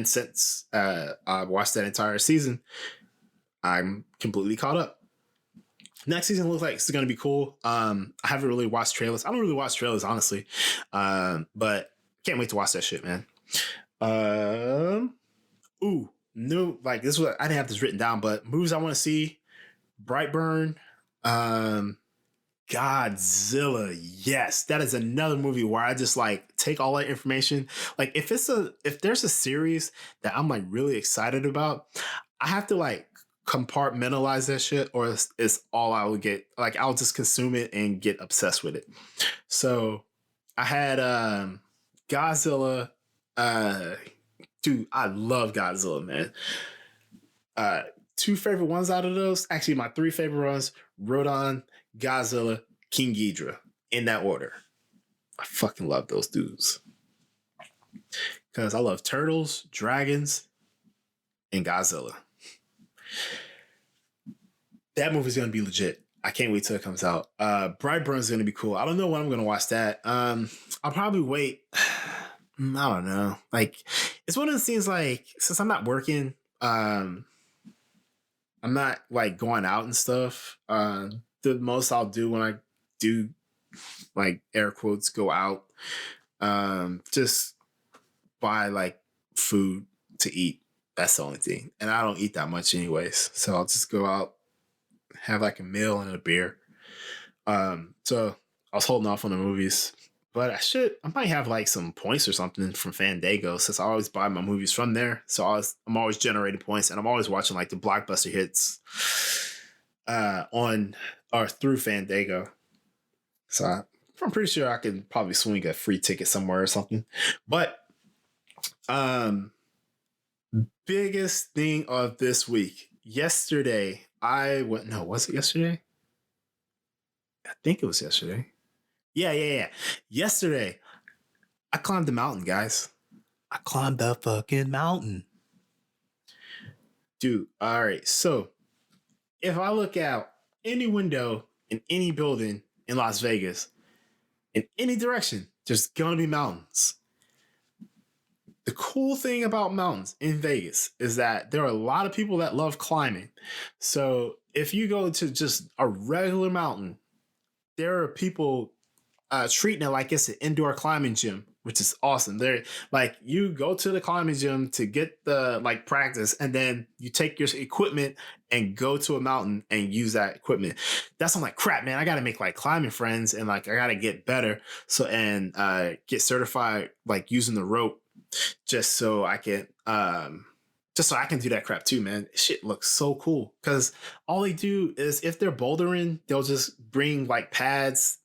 since I watched that entire season, I'm completely caught up. Next season looks like it's gonna be cool. I haven't really watched trailers. I don't really watch trailers, honestly. But can't wait to watch that shit, man. New, like this was, I didn't have this written down, but movies I want to see: Brightburn, Godzilla. Yes, that is another movie where I just like take all that information. Like if there's a series that I'm like really excited about, I have to like compartmentalize that shit, or it's all I would get. Like I'll just consume it and get obsessed with it. So I had Godzilla. Dude, I love Godzilla, man. Two favorite ones out of those, actually my 3 favorite ones: Rodon, Godzilla, King Ghidorah, in that order. I fucking love those dudes because I love turtles, dragons, and Godzilla. That movie's gonna be legit. I can't wait till it comes out. Brightburn's gonna be cool. I don't know when I'm gonna watch that. I'll probably wait. I don't know. Like, it's one of the things, like, since I'm not working, I'm not like going out and stuff. The most I'll do when I do, like, air quotes, go out, just buy like food to eat. That's the only thing. And I don't eat that much anyways. So I'll just go out, have like a meal and a beer. So I was holding off on the movies. But I might have like some points or something from Fandango, since I always buy my movies from there. So I'm always generating points, and I'm always watching like the blockbuster hits on or through Fandango. So I'm pretty sure I can probably swing a free ticket somewhere or something. But biggest thing of this week. Yesterday, was it yesterday? I think it was yesterday. Yeah. Yesterday, I climbed the mountain, guys. I climbed the fucking mountain. Dude, all right. So, if I look out any window in any building in Las Vegas, in any direction, there's going to be mountains. The cool thing about mountains in Vegas is that there are a lot of people that love climbing. So, if you go to just a regular mountain, there are people treating it like it's an indoor climbing gym, which is awesome. They're like, you go to the climbing gym to get the like practice, and then you take your equipment and go to a mountain and use that equipment. That's, I'm like, crap, man, I gotta make like climbing friends, and like I gotta get better, so and get certified like using the rope, just so I can do that crap too, man. Shit looks so cool, because all they do is, if they're bouldering, they'll just bring like pads.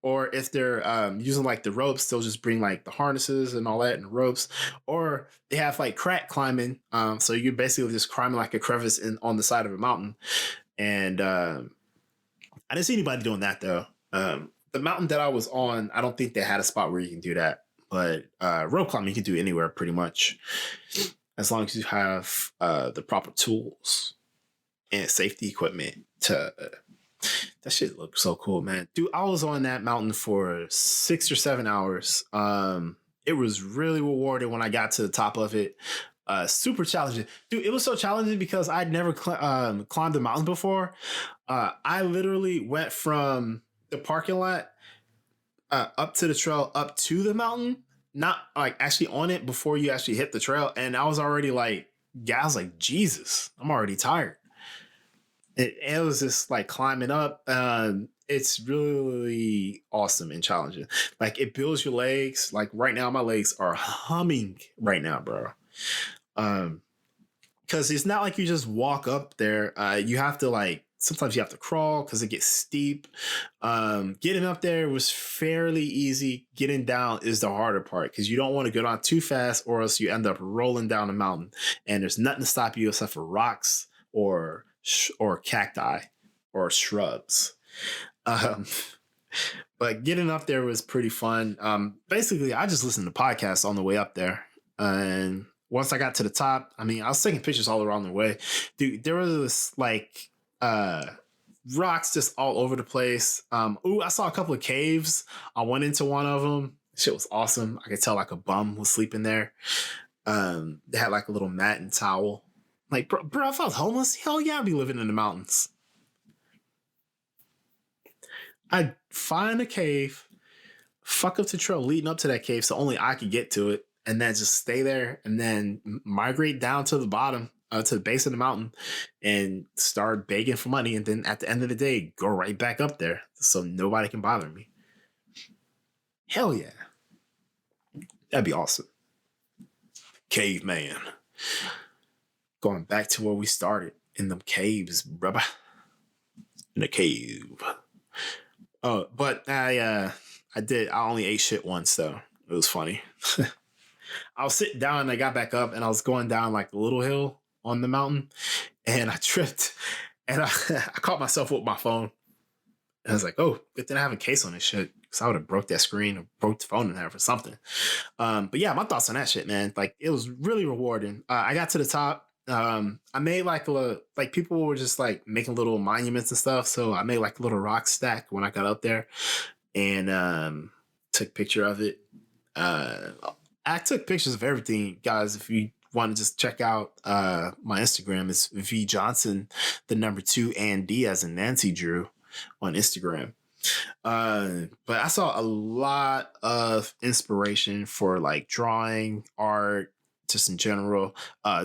Or if they're using like the ropes, they'll just bring like the harnesses and all that and ropes. Or they have like crack climbing. So you're basically just climbing like a crevice on the side of a mountain. And I didn't see anybody doing that though. The mountain that I was on, I don't think they had a spot where you can do that. But rope climbing you can do anywhere pretty much, as long as you have the proper tools and safety equipment to. That shit looks so cool, man. Dude, I was on that mountain for 6 or 7 hours. It was really rewarding when I got to the top of it. Super challenging. Dude, it was so challenging because I'd never climbed the mountain before. I literally went from the parking lot up to the trail, up to the mountain, not like actually on it before you actually hit the trail. And I was already like, yeah, I was like, Jesus, I'm already tired. It was just like climbing up. It's really awesome and challenging. Like it builds your legs. Like right now, my legs are humming right now, bro. Um, because it's not like you just walk up there. You have to like sometimes you have to crawl because it gets steep. Getting up there was fairly easy. Getting down is the harder part because you don't want to go down too fast, or else you end up rolling down the mountain. And there's nothing to stop you except for rocks or cacti or shrubs. Um, but getting up there was pretty fun. Basically, I just listened to podcasts on the way up there, and once I got to the top, I mean, I was taking pictures all around the way. Dude, there was like rocks just all over the place. I saw a couple of caves. I went into one of them. Shit was awesome. I could tell like a bum was sleeping there. They had like a little mat and towel. Like, bro, if I was homeless, hell yeah, I'd be living in the mountains. I'd find a cave, fuck up the trail leading up to that cave so only I could get to it, and then just stay there and then migrate down to the bottom, to the base of the mountain and start begging for money. And then at the end of the day, go right back up there so nobody can bother me. Hell yeah. That'd be awesome. Caveman. Going back to where we started in them caves, brother. In a cave. Oh, but I only ate shit once though. It was funny. I was sitting down and I got back up and I was going down like the little hill on the mountain and I tripped and I caught myself with my phone. And I was like, oh, good thing I have a case on this shit because I would have broke that screen or broke the phone in half or something. But yeah, my thoughts on that shit, man. Like it was really rewarding. I got to the top. I made like people were just like making little monuments and stuff. So I made like a little rock stack when I got up there and took a picture of it. I took pictures of everything, guys. If you want to just check out my Instagram, it's V Johnson, the number 2 and D as in Nancy Drew on Instagram. But I saw a lot of inspiration for like drawing, art, just in general.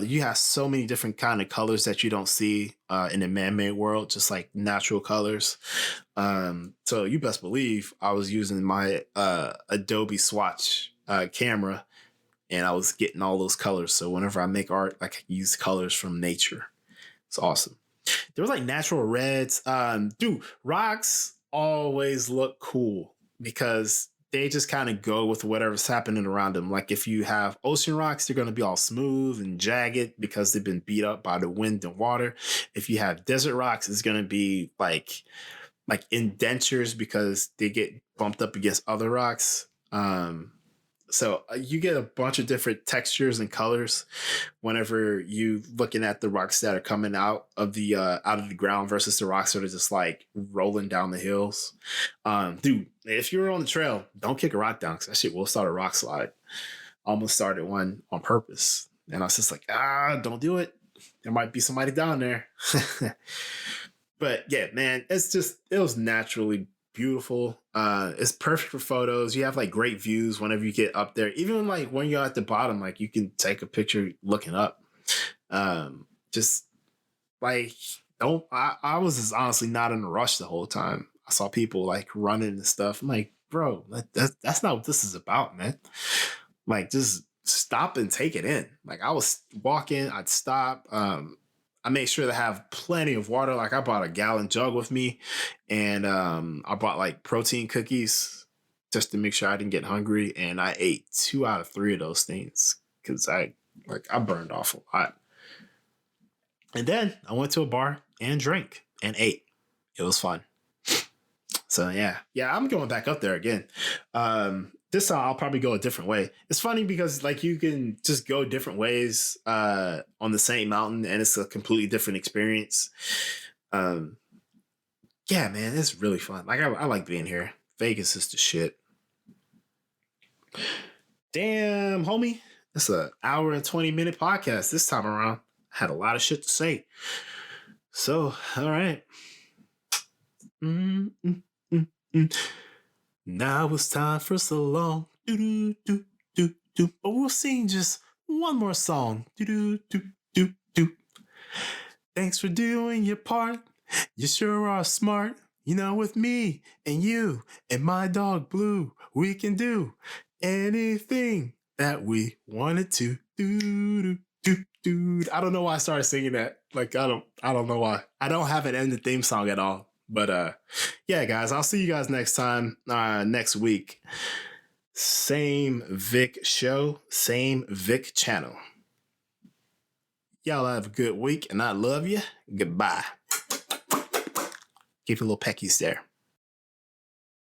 You have so many different kind of colors that you don't see in the man-made world, just like natural colors. So you best believe I was using my Adobe Swatch camera and I was getting all those colors. So whenever I make art, I can use colors from nature. It's awesome. There was like natural reds. Dude, rocks always look cool because they just kind of go with whatever's happening around them. Like if you have ocean rocks, they're going to be all smooth and jagged because they've been beat up by the wind and water. If you have desert rocks, it's going to be like indentures because they get bumped up against other rocks. So you get a bunch of different textures and colors whenever you looking at the rocks that are coming out of the ground versus the rocks that are just like rolling down the hills. Dude, if you're on the trail, don't kick a rock down because that shit will start a rock slide. I almost started one on purpose, and I was just like, don't do it. There might be somebody down there. But yeah, man, it was naturally beautiful. It's perfect for photos. You have like great views whenever you get up there. Even like when you're at the bottom, like you can take a picture looking up. Just like I was just honestly not in a rush the whole time. I saw people like running and stuff. I'm like, bro, that's not what this is about, man. Like just stop and take it in. Like I was walking, I'd stop. I made sure to have plenty of water. Like I brought a gallon jug with me and I brought like protein cookies just to make sure I didn't get hungry. And I ate 2 out of 3 of those things because I burned off a lot. And then I went to a bar and drank and ate. It was fun. So yeah, I'm going back up there again. This time I'll probably go a different way. It's funny because like you can just go different ways on the same mountain and it's a completely different experience. Yeah, man, it's really fun. Like I like being here. Vegas is the shit. Damn, homie. It's an hour and 20-minute podcast this time around. I had a lot of shit to say. So, all right. Now it's time for so long. But we'll sing just one more song. Thanks for doing your part. You sure are smart. You know, with me and you and my dog Blue, we can do anything that we wanted to do. I don't know why I started singing that. Like, I don't know why. I don't have it in the theme song at all. But yeah, guys, I'll see you guys next time, next week. Same Vic show, same Vic channel. Y'all have a good week, and I love you. Goodbye. Give you a little peckies there.